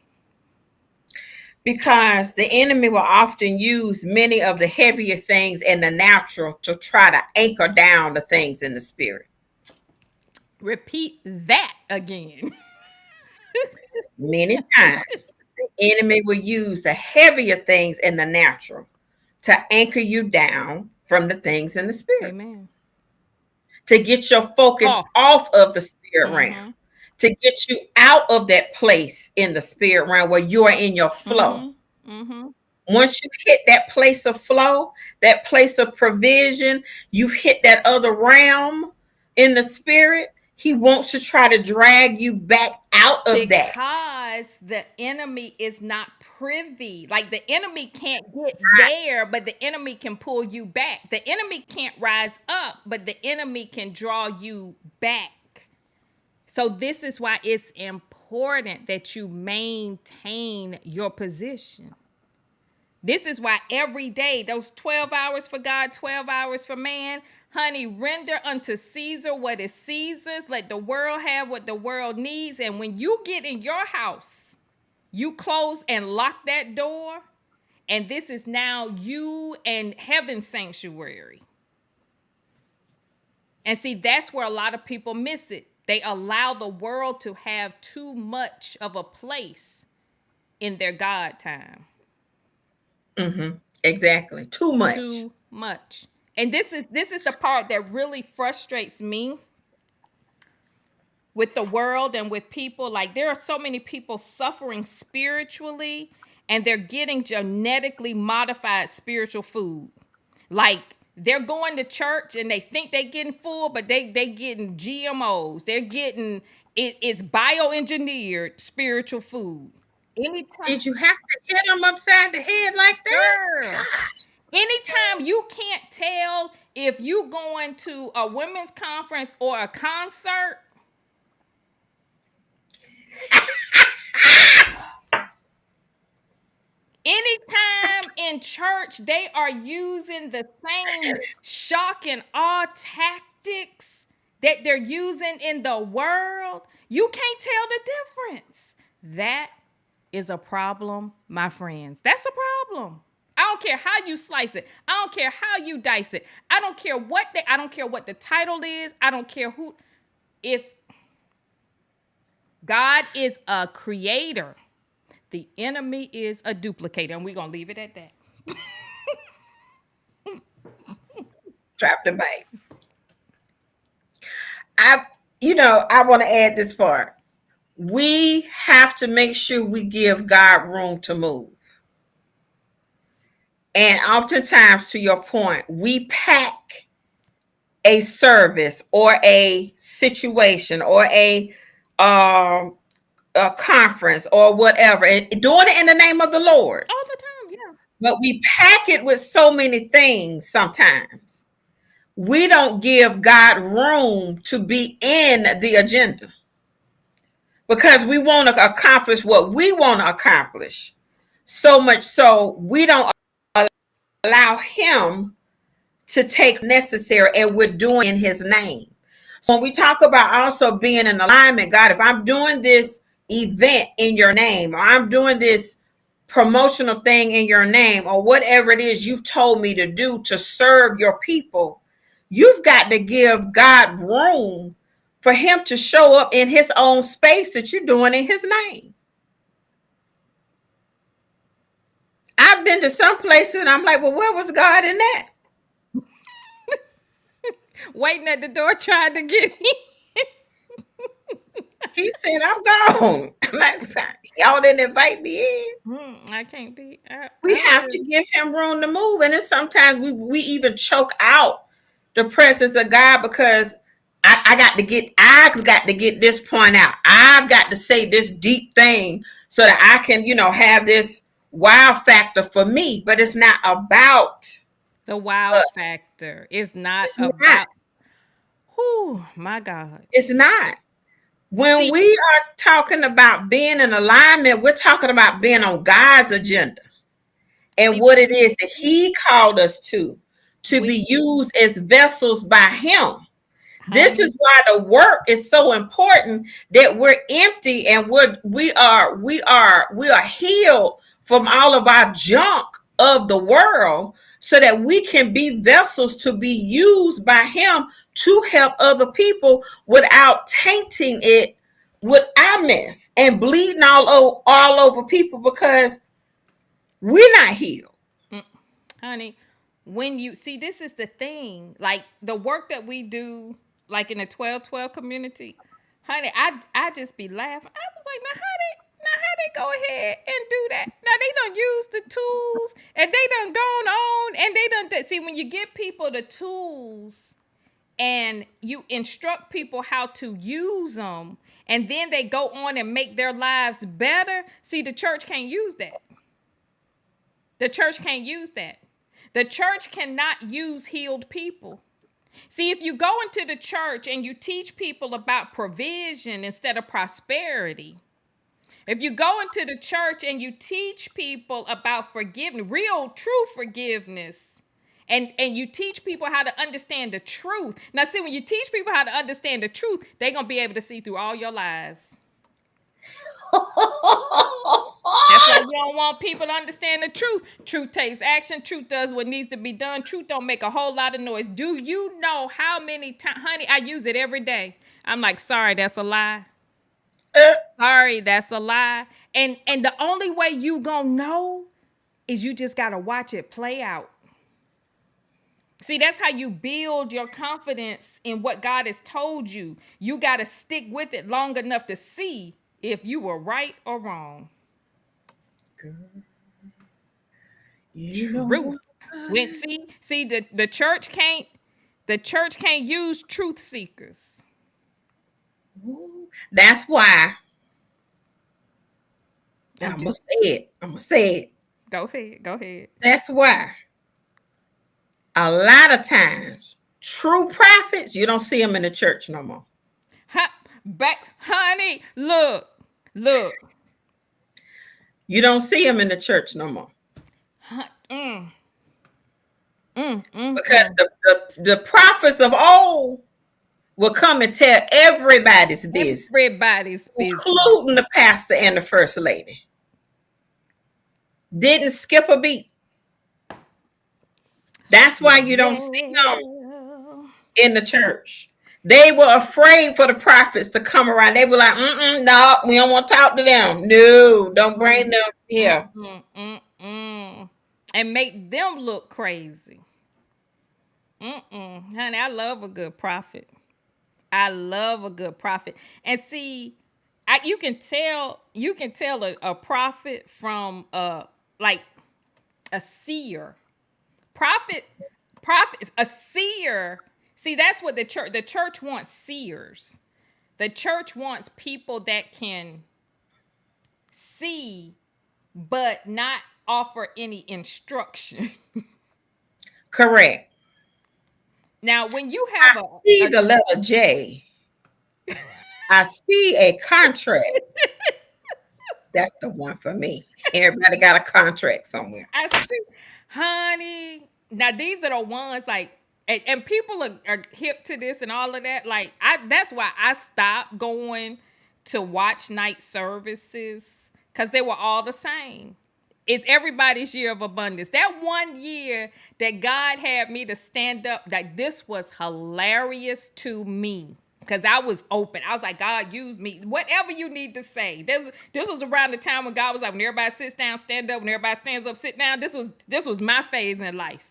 Because the enemy will often use many of the heavier things in the natural to try to anchor down the things in the spirit. Repeat that again. Many times, the enemy will use the heavier things in the natural to anchor you down from the things in the spirit, Amen. to get your focus Off. off of the spirit realm, Mm-hmm. to get you out of that place in the spirit realm where you are in your flow. Mm-hmm. Mm-hmm. Once you hit that place of flow, that place of provision, you've hit that other realm in the spirit. He wants to try to drag you back out of that. Because the enemy is not privy. Like, the enemy can't get there, but the enemy can pull you back. The enemy can't rise up, but the enemy can draw you back. So this is why it's important that you maintain your position. This is why every day, those 12 hours for God, 12 hours for man, honey, render unto Caesar what is Caesar's. Let the world have what the world needs. And when you get in your house, you close and lock that door. And this is now you and heaven's sanctuary. And see, that's where a lot of people miss it. They allow the world to have too much of a place in their God time. Exactly. Too much. Too much. And this is the part that really frustrates me with the world and with people. Like, there are so many people suffering spiritually, and they're getting genetically modified spiritual food. Like, they're going to church and they think they're getting full, but they getting GMOs. They're getting it's bioengineered spiritual food. Anytime, Did you have to hit them upside the head like that? girl. Anytime you can't tell if you going to a women's conference or a concert. Anytime in church they are using the same shock and awe tactics that they're using in the world, you can't tell the difference. That is a problem, my friends. That's a problem. I don't care how you slice it. I don't care how you dice it. I don't care what the title is. I don't care who. If God is a creator, the enemy is a duplicator, and we're gonna leave it at that. Drop the mic. I, I want to add this part. We have to make sure we give God room to move. And oftentimes, to your point, we pack a service or a situation or um, a conference or whatever, and doing it in the name of the Lord. All the time, yeah. But we pack it with so many things sometimes. We don't give God room to be in the agenda because we want to accomplish what we want to accomplish. So much so we don't allow him to take necessary, and we're doing in his name. So when we talk about also being in alignment, God, if I'm doing this event in your name, or I'm doing this promotional thing in your name, or whatever it is you've told me to do to serve your people, you've got to give God room for him to show up in his own space that you're doing in his name. I've been to some places and I'm like, well, where was God in that? Waiting at the door trying to get in. He said, I'm gone. Y'all didn't invite me in. I can't be. We have to give him room to move. And then sometimes we even choke out the presence of God because I've got to get this point out. I've got to say this deep thing so that I can, have this wow factor for me. But it's not about The wow factor is not it's not. about. Whew, my God. It's not. When See, we are talking about being in alignment, we're talking about being on God's agenda and see, what it is that he called us to we, be used as vessels by him. This honey, is why the work is so important, that we're empty and we are healed from all of our junk of the world so that we can be vessels to be used by him to help other people without tainting it with our mess and bleeding all over people because we're not healed. mm, honey, when you see, this is the thing. Like the work that we do, like in the 12-12 community, honey, I just be laughing. I was like, now how they go ahead and do that? Now they don't use the tools, and they done gone on, and they done see, when you give people the tools and you instruct people how to use them, and then they go on and make their lives better. See, the church can't use that. The church can't use that. The church cannot use healed people. See, if you go into the church and you teach people about provision instead of prosperity, If you go into the church and you teach people about forgiveness, real true forgiveness, and you teach people how to understand the truth. Now, see, when you teach people how to understand the truth, they're gonna be able to see through all your lies. That's why you don't want people to understand the truth. Truth takes action. Truth does what needs to be done. Truth don't make a whole lot of noise. Do you know how many times, honey, I use it every day. I'm like, sorry, that's a lie. Sorry, that's a lie. And the only way you gonna know is you just gotta watch it play out. See, that's how you build your confidence in what God has told you. You gotta stick with it long enough to see if you were right or wrong. Girl, you know Truth. what When time? see the church can't use truth seekers. Ooh, that's why I'm I'm just gonna say it. I'm gonna say it. go ahead, go ahead. That's why a lot of times true prophets you don't see them in the church no more. Ha, back, honey, look. You don't see them in the church no more Huh, because the prophets of old will come and tell everybody's business, Everybody's business. including the pastor and the first lady. Didn't skip a beat. That's why you don't see them Well, in the church. They were afraid for the prophets to come around. They were like, no, we don't want to talk to them. No, don't bring mm, them here. mm. And make them look crazy. Honey, I love a good prophet. I love a good prophet. And see, you can tell a prophet from like a seer. Prophet prophet a seer. See, that's what the church wants seers. The church wants people that can see but not offer any instruction. Correct. Now, when you I have see a the letter J. I see a contract. That's the one for me. Everybody got a contract somewhere. I see, honey. Now these are the ones like, and people are hip to this and all of that. Like that's why I stopped going to watch night services because they were all the same. It's everybody's year of abundance. That one year that God had me to stand up, like this was hilarious to me. Cause I was open. I was like, God, use me. Whatever you need to say. This was around the time when God was like, when everybody sits down, stand up. When everybody stands up, sit down. This was my phase in life.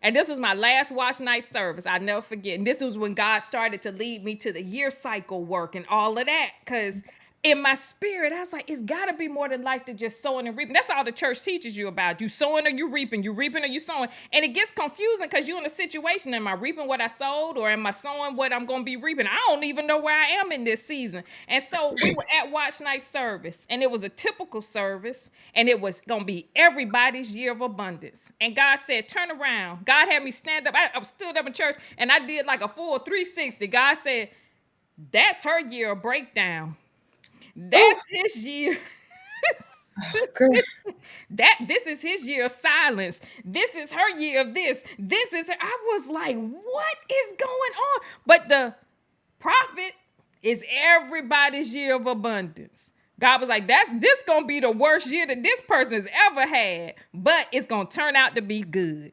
And this was my last watch night service. I never forget. And this was when God started to lead me to the year cycle work and all of that. Because in my spirit, I was like, it's got to be more than life than just sowing and reaping. That's all the church teaches you about. You sowing or you reaping. You reaping or you sowing. And it gets confusing because you're in a situation. Am I reaping what I sowed or am I sowing what I'm going to be reaping? I don't even know where I am in this season. And so we were at watch night service and it was a typical service and it was going to be everybody's year of abundance. And God said, turn around. God had me stand up. I stood up in church and I did like a full 360. God said, that's her year of breakdown. Oh, That's his year. girl. That this is his year of silence. This is her year of this. This is her. I was like, what is going on? But the prophet is everybody's year of abundance. God was like, this gonna be the worst year that this person's ever had, but it's gonna turn out to be good.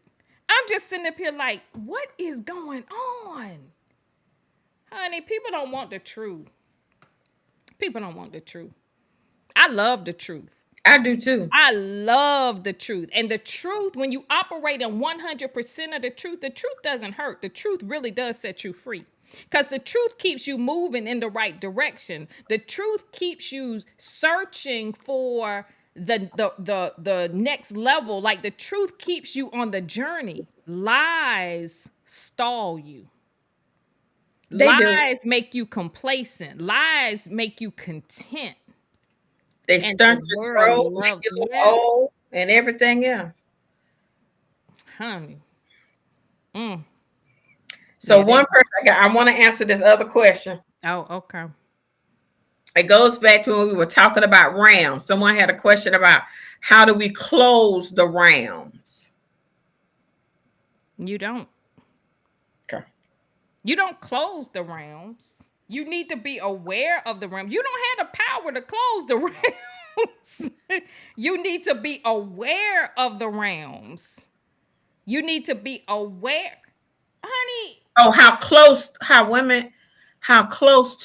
I'm just sitting up here like, what is going on? Honey, people don't want the truth. People don't want the truth. I love the truth. I do too. I love the truth. And the truth, when you operate in 100% of the truth doesn't hurt. The truth really does set you free. Because the truth keeps you moving in the right direction. The truth keeps you searching for the next level. Like the truth keeps you on the journey. Lies stall you. They do. Lies make you complacent. Lies make you content. They And the stunt your world growth, make loves, you look yes, old, and everything else. honey. Mm. So Yeah, they. one person I want to answer this other question. Oh, okay. It goes back to when we were talking about realms. Someone had a question about how do we close the realms? You don't. Okay. You don't close the realms. You need to be aware of the realm. You don't have the power to close the realms. You need to be aware of the realms. You need to be aware. Honey, Oh, how close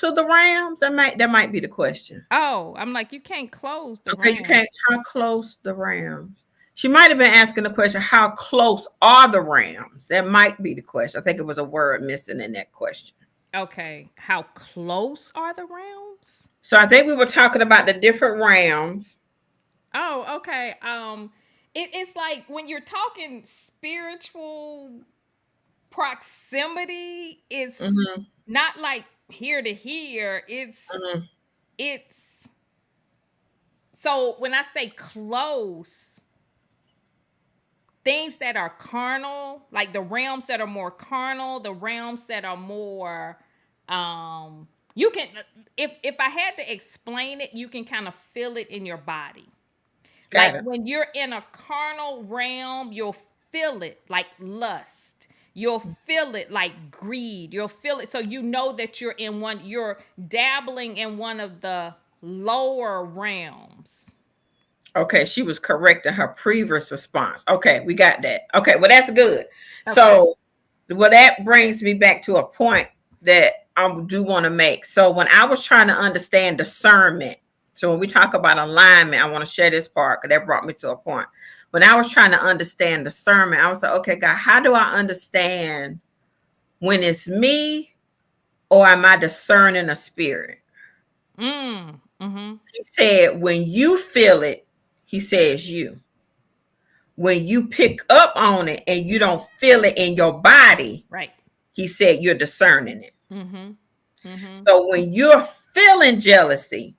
to the realms? That might be the question. oh, I'm like, you can't close the Okay, you realms. can't how close the realms. She might have been asking the question, how close are the realms? That might be the question. I think it was a word missing in that question. Okay, how close are the realms? So I think we were talking about the different realms. Oh, okay. It's like when you're talking spiritual proximity, it's Hmm. not like here to here. Hmm. It's so when I say close, things that are carnal, like the realms that are more carnal, the realms that are more you can, if I had to explain it, you can kind of feel it in your body. Like Got it. when you're in a carnal realm, you'll feel it like lust. You'll feel it like greed. You'll feel it. So you know that you're dabbling in one of the lower realms. Okay, she was correct in her previous response. Okay, we got that. Okay, well, that's good. Okay. So, well, that brings me back to a point that I do want to make. So, when I was trying to understand discernment, so when we talk about alignment, I want to share this part because that brought me to a point. When I was trying to understand discernment, I was like, okay, God, how do I understand when it's me or am I discerning a spirit? Mm-hmm. He said, when you feel it, he says you. When you pick up on it and you don't feel it in your body, Right. he said you're discerning it. Mm-hmm. Mm-hmm. So when you're feeling jealousy,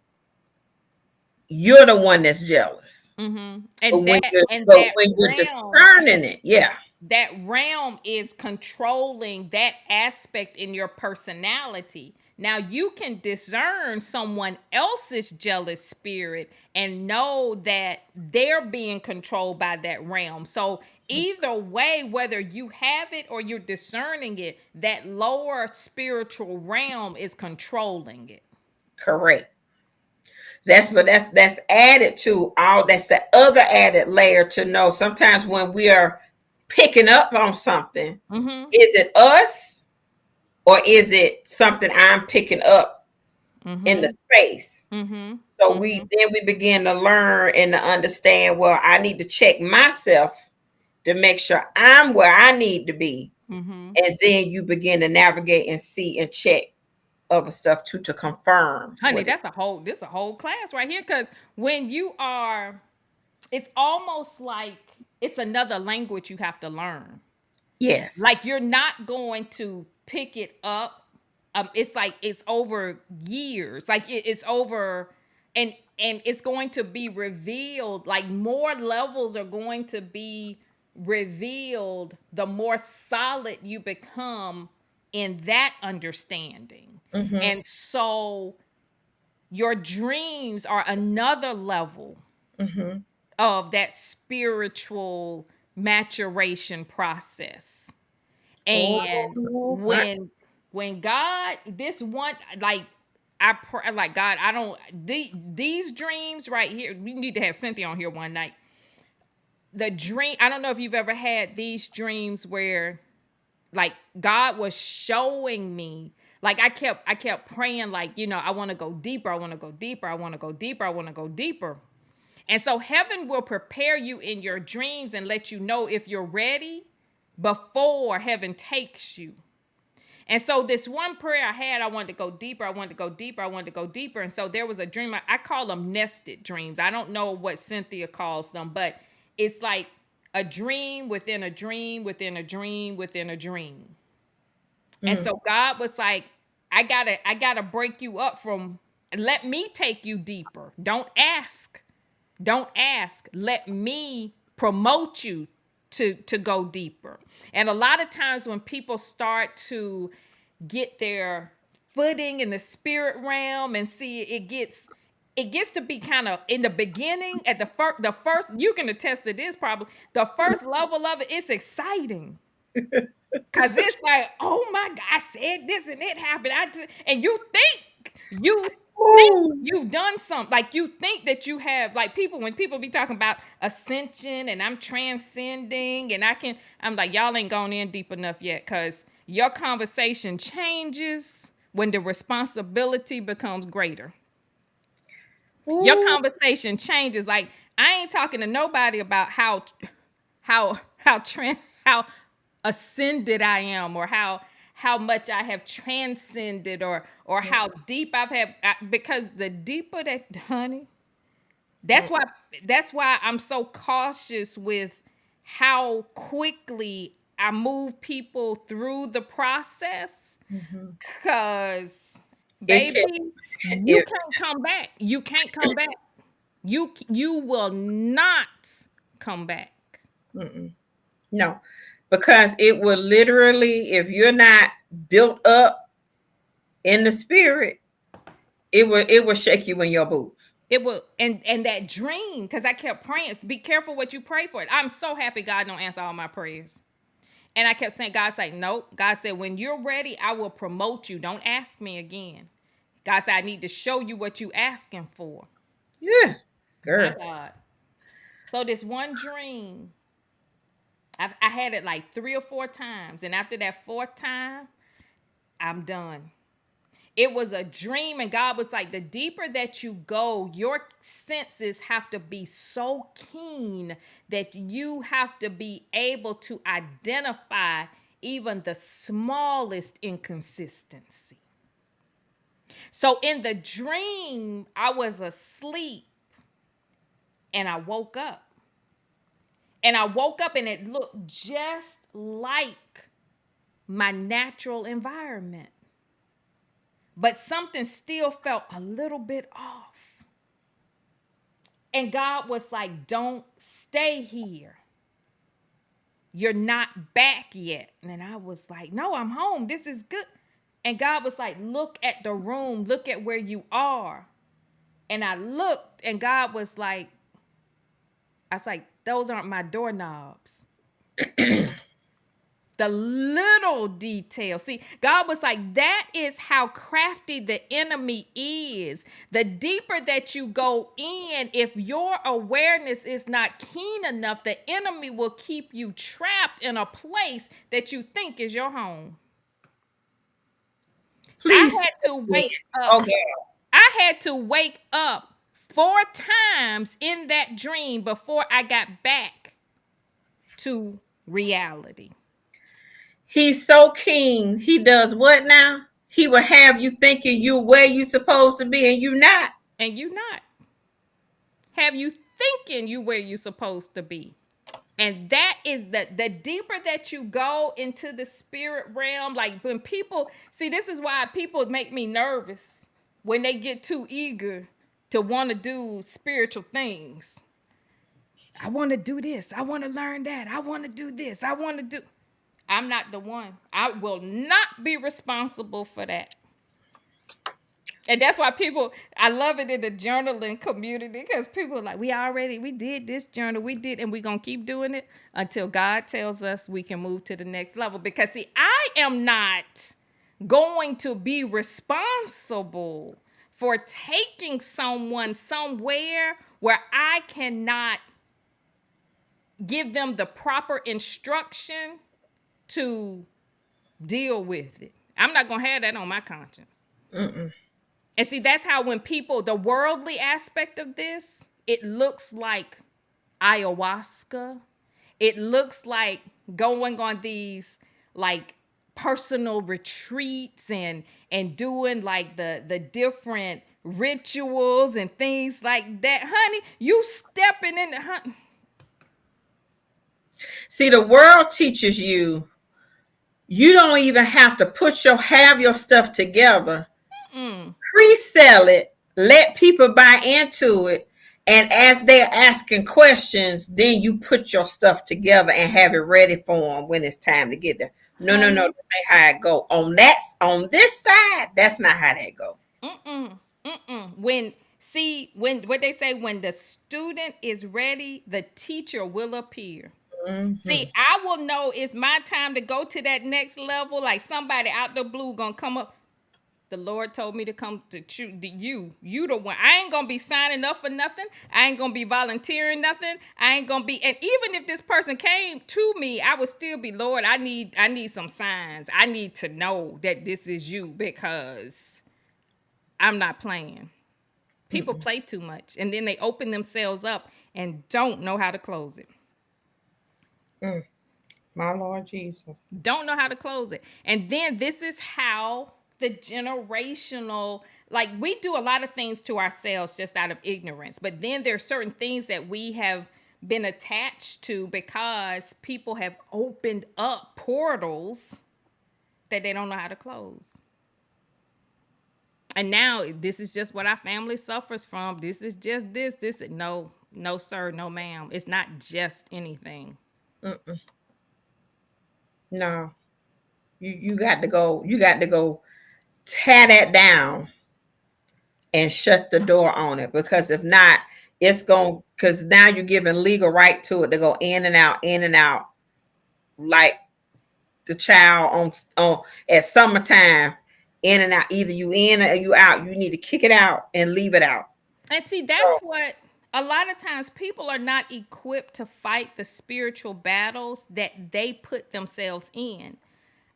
you're the one that's jealous. Mm-hmm. But And when that you're and but that when you're realm discerning it, yeah, that realm is controlling that aspect in your personality. Now you can discern someone else's jealous spirit and know that they're being controlled by that realm. So either way, whether you have it or you're discerning it, that lower spiritual realm is controlling it. correct. That's added to all. That's the other added layer to know. Sometimes when we are picking up on something, Mm-hmm. is it us or is it something I'm picking up in the Mm-hmm. space? Mm-hmm. So Mm-hmm. we begin to learn and to understand, well, I need to check myself to make sure I'm where I need to be. Mm-hmm. And then you begin to navigate and see and check other stuff too to confirm Honey, what it. that's a whole this a whole class right here. Cause when you are, it's almost like it's another language you have to learn. Yes. Like you're not going to pick it up. It's like it's over years. Like it's over, and it's going to be revealed. Like more levels are going to be revealed the more solid you become in that understanding. Mm-hmm. And so your dreams are another level Mm-hmm. of that spiritual maturation process. And Oh, when God, this one, like I pray, like God, I don't these dreams right here. We need to have Cynthia on here one night. The dream, I don't know if you've ever had these dreams where like God was showing me, like I kept praying, like, I want to go deeper, I want to go deeper, I want to go deeper, I want to go deeper. And so heaven will prepare you in your dreams and let you know if you're ready before heaven takes you. And so this one prayer I had, I wanted to go deeper, I wanted to go deeper, I wanted to go deeper. And so there was a dream, I call them nested dreams. I don't know what Cynthia calls them, but it's like a dream within a dream within a dream within a dream. And mm, so God was like, I gotta break you up from, let me take you deeper. Don't ask. Don't ask. Let me promote you to go deeper. And a lot of times when people start to get their footing in the spirit realm, and see it gets to be kind of in the beginning at the first you can attest to this, probably the first level of it, it's exciting. Cause it's like, oh my God, I said this and it happened. And you think Ooh. you've done something. Like, you think that you have, like, when people be talking about ascension and I'm transcending and I'm like, y'all ain't gone in deep enough yet, because your conversation changes when the responsibility becomes greater. Your Ooh. conversation changes. Like, I ain't talking to nobody about how ascended I am, or how much I have transcended, or how deep because the deeper that, honey, that's why I'm so cautious with how quickly I move people through the process, Mhm. cuz It can. baby, you It. can't come back. You can't come back. You will not come back. Mm-mm. No, because it will literally, if you're not built up in the spirit, it will shake you in your boots. It will, and that dream, because I kept praying. Be careful what you pray for. I'm so happy God don't answer all my prayers. And I kept saying, God said, nope. God said, when you're ready, I will promote you. Don't ask me again. God said, I need to show you what you asking for. Yeah, My girl. God. So this one dream, I had it like 3 or 4 times. And after that fourth time, I'm done. It was a dream, and God was like, the deeper that you go, your senses have to be so keen that you have to be able to identify even the smallest inconsistency. So in the dream, I was asleep, and I woke up. And I woke up, and it looked just like my natural environment. But something still felt a little bit off. And God was like, don't stay here. You're not back yet. And I was like, no, I'm home. This is good. And God was like, look at the room. Look at where you are. And I looked, and God was like, I was like, those aren't my doorknobs. The little details. See, God was like, that is how crafty the enemy is. The deeper that you go in, if your awareness is not keen enough, the enemy will keep you trapped in a place that you think is your home. I Please had say to it wake again. up. Oh, girl. I had to wake up 4 times in that dream before I got back to reality. He's so keen. He does what now? He will have you thinking you where you supposed to be and you not. And you not. Have you thinking you where you supposed to be. And that is the deeper that you go into the spirit realm, like when people see, this is why people make me nervous when they get too eager to want to do spiritual things. I want to do this. I want to learn that. I want to do this. I want to do. I'm not the one. I will not be responsible for that. And that's why I love it in the journaling community, because people are like, we did this journal, and we're going to keep doing it until God tells us we can move to the next level. Because, see, I am not going to be responsible for taking someone somewhere where I cannot give them the proper instruction to deal with it. I'm not going to have that on my conscience. Mm-mm. And see, that's how when people, the worldly aspect of this, it looks like ayahuasca. It looks like going on these like personal retreats and doing like the different rituals and things like that. Honey, you stepping in the See, the world teaches you don't even have to have your stuff together. mm, Pre-sell it, let people buy into it, and as they're asking questions, then you put your stuff together and have it ready for them when it's time to get there. No, no, no. Honey, This ain't how it go. On this side, that's not how that go. mm-mm, mm-mm. When what they say, when the student is ready, the teacher will appear. Mm-hmm. See, I will know it's my time to go to that next level. Like somebody out the blue gonna come up. The Lord told me to come to choose you. You the one. I ain't gonna be signing up for nothing. I ain't gonna be volunteering nothing. I ain't gonna be. And even if this person came to me, I would still be, Lord, I need some signs. I need to know that this is you because I'm not playing. People Mm-mm. play too much and then they open themselves up and don't know how to close it. Mm. My Lord Jesus. Don't know how to close it. And then this is how the generational, like we do a lot of things to ourselves just out of ignorance, but then there are certain things that we have been attached to because people have opened up portals that they don't know how to close. And now this is just what our family suffers from. This is just this. No, no, sir, no, ma'am. It's not just anything. Mm-mm. No, you got to go. You got to go tear that down and shut the door on it, because if not, it's going, because now you're giving legal right to it to go in and out, like the child on at summertime, in and out. Either you in or you out. You need to kick it out and leave it out. And see, that's So what a lot of times people are not equipped to fight the spiritual battles that they put themselves in.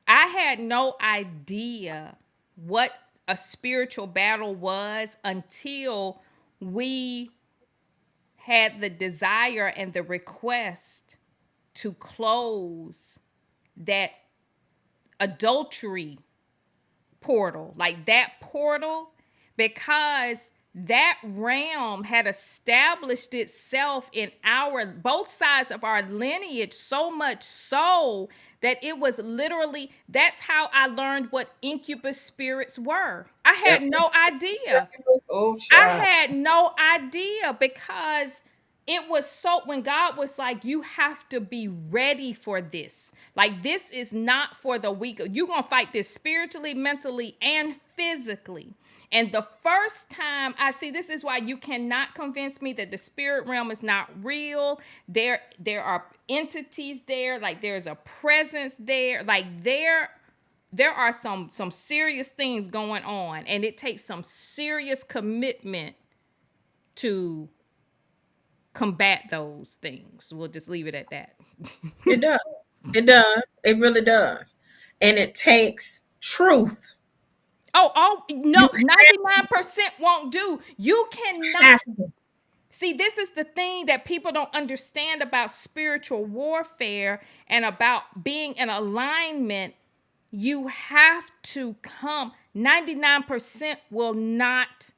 I had no idea what a spiritual battle was until we had the desire and the request to close that adultery portal, like that portal, because that realm had established itself in our both sides of our lineage, so much so that it was literally, that's how I learned what incubus spirits were. I yep. had no idea. Oh I child. had no idea because it was so, when God was like, you have to be ready for this. Like, this is not for the weak. You're going to fight this spiritually, mentally, and physically. And the first time I see, this is why you cannot convince me that the spirit realm is not real. There are entities there, like there's a presence there, like there are some serious things going on, and it takes some serious commitment to combat those things. We'll just leave it at that. It does. It does. It really does. And it takes truth. Oh, no, You 99% won't do. You cannot. have to. See, this is the thing that people don't understand about spiritual warfare and about being in alignment. You have to come. 99% will not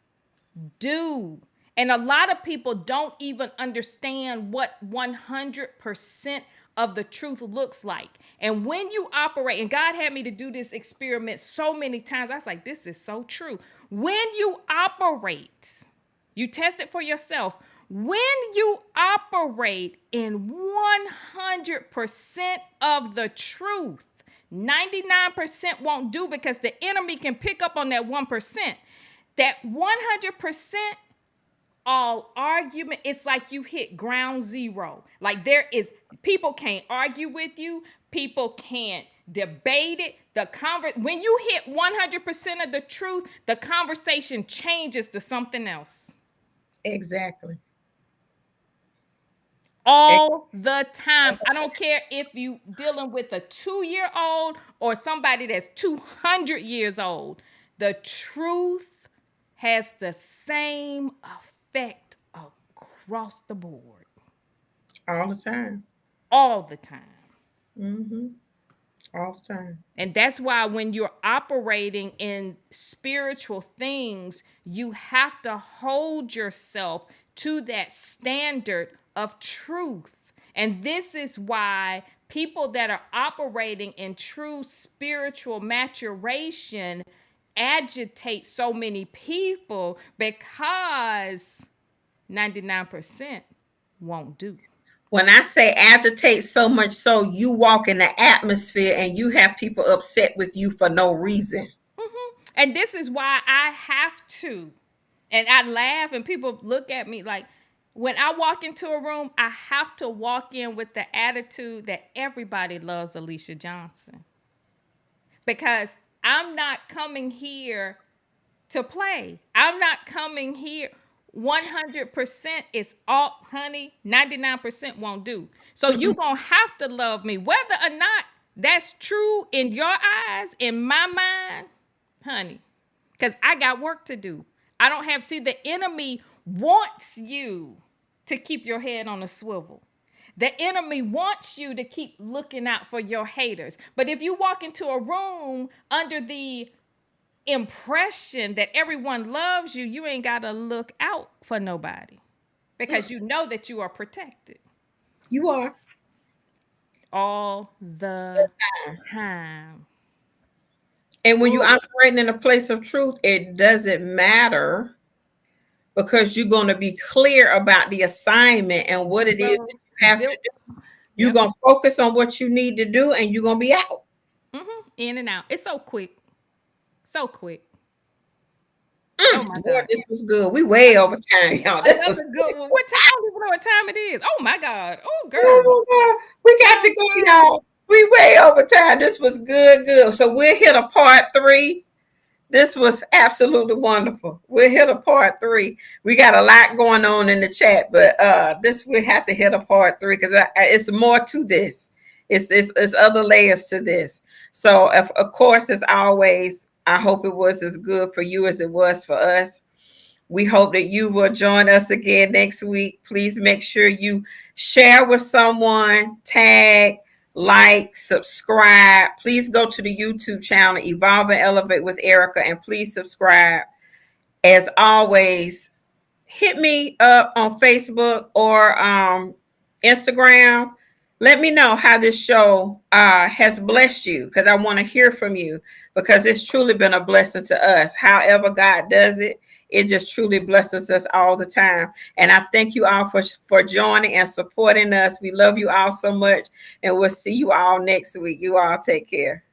do. And a lot of people don't even understand what 100% of the truth looks like. And when you operate, and God had me to do this experiment so many times, I was like, this is so true. When you operate, you test it for yourself. When you operate in 100% of the truth, 99% won't do because the enemy can pick up on that 1%. That 100% all argument, it's like you hit ground zero. Like there is, people can't argue with you, people can't debate it. When you hit 100% of the truth, the conversation changes to something else. Exactly. All the time. I don't care if you dealing with a 2-year-old or somebody that's 200 years old. The truth has the same effect across the board All the time. all the time. Mm-hmm. All the time. And that's why when you're operating in spiritual things, you have to hold yourself to that standard of truth. And this is why people that are operating in true spiritual maturation agitate so many people because 99% won't do. When I say agitate, so much so you walk in the atmosphere and you have people upset with you for no reason. And this is why I have to. And I laugh, and people look at me like, when I walk into a room, I have to walk in with the attitude that everybody loves Alicia Johnson, because I'm not coming here to play. I'm not coming here. 100% is all, honey. 99% won't do. So you gonna have to love me, whether or not that's true in your eyes, in my mind, honey. Because I got work to do. I don't have. See, the enemy wants you to keep your head on a swivel. The enemy wants you to keep looking out for your haters. But if you walk into a room under the impression that everyone loves you, you ain't got to look out for nobody, because you know that you are protected You are. all the time. And when you Woo. operating in a place of truth, it doesn't matter because you're going to be clear about the assignment and what it is that Zero. you have to Zip. do. You're Yep. going to focus on what you need to do and you're going to be out. In and out. It's so quick. So quick. Oh my Boy, God. this was good. We way over time, y'all. This was Another good one. What time? I don't even know what time it is. Oh my God. Oh girl. oh, God. We got to Oh go, girl. y'all. We way over time. This was good, good. So we'll hit a part 3. This was absolutely wonderful. We'll hit a part 3. We got a lot going on in the chat, but this we have to hit a part 3 because it's more to this. It's other layers to this. So of course, as always, I hope it was as good for you as it was for us. We hope that you will join us again next week. Please make sure you share with someone, tag, like, subscribe. Please go to the YouTube channel, Evolve and Elevate with Errica, and please subscribe. As always, hit me up on Facebook or Instagram. Let me know how this show has blessed you because I want to hear from you because it's truly been a blessing to us. However, God does it, it just truly blesses us all the time. And I thank you all for joining and supporting us. We love you all so much, and we'll see you all next week. You all take care.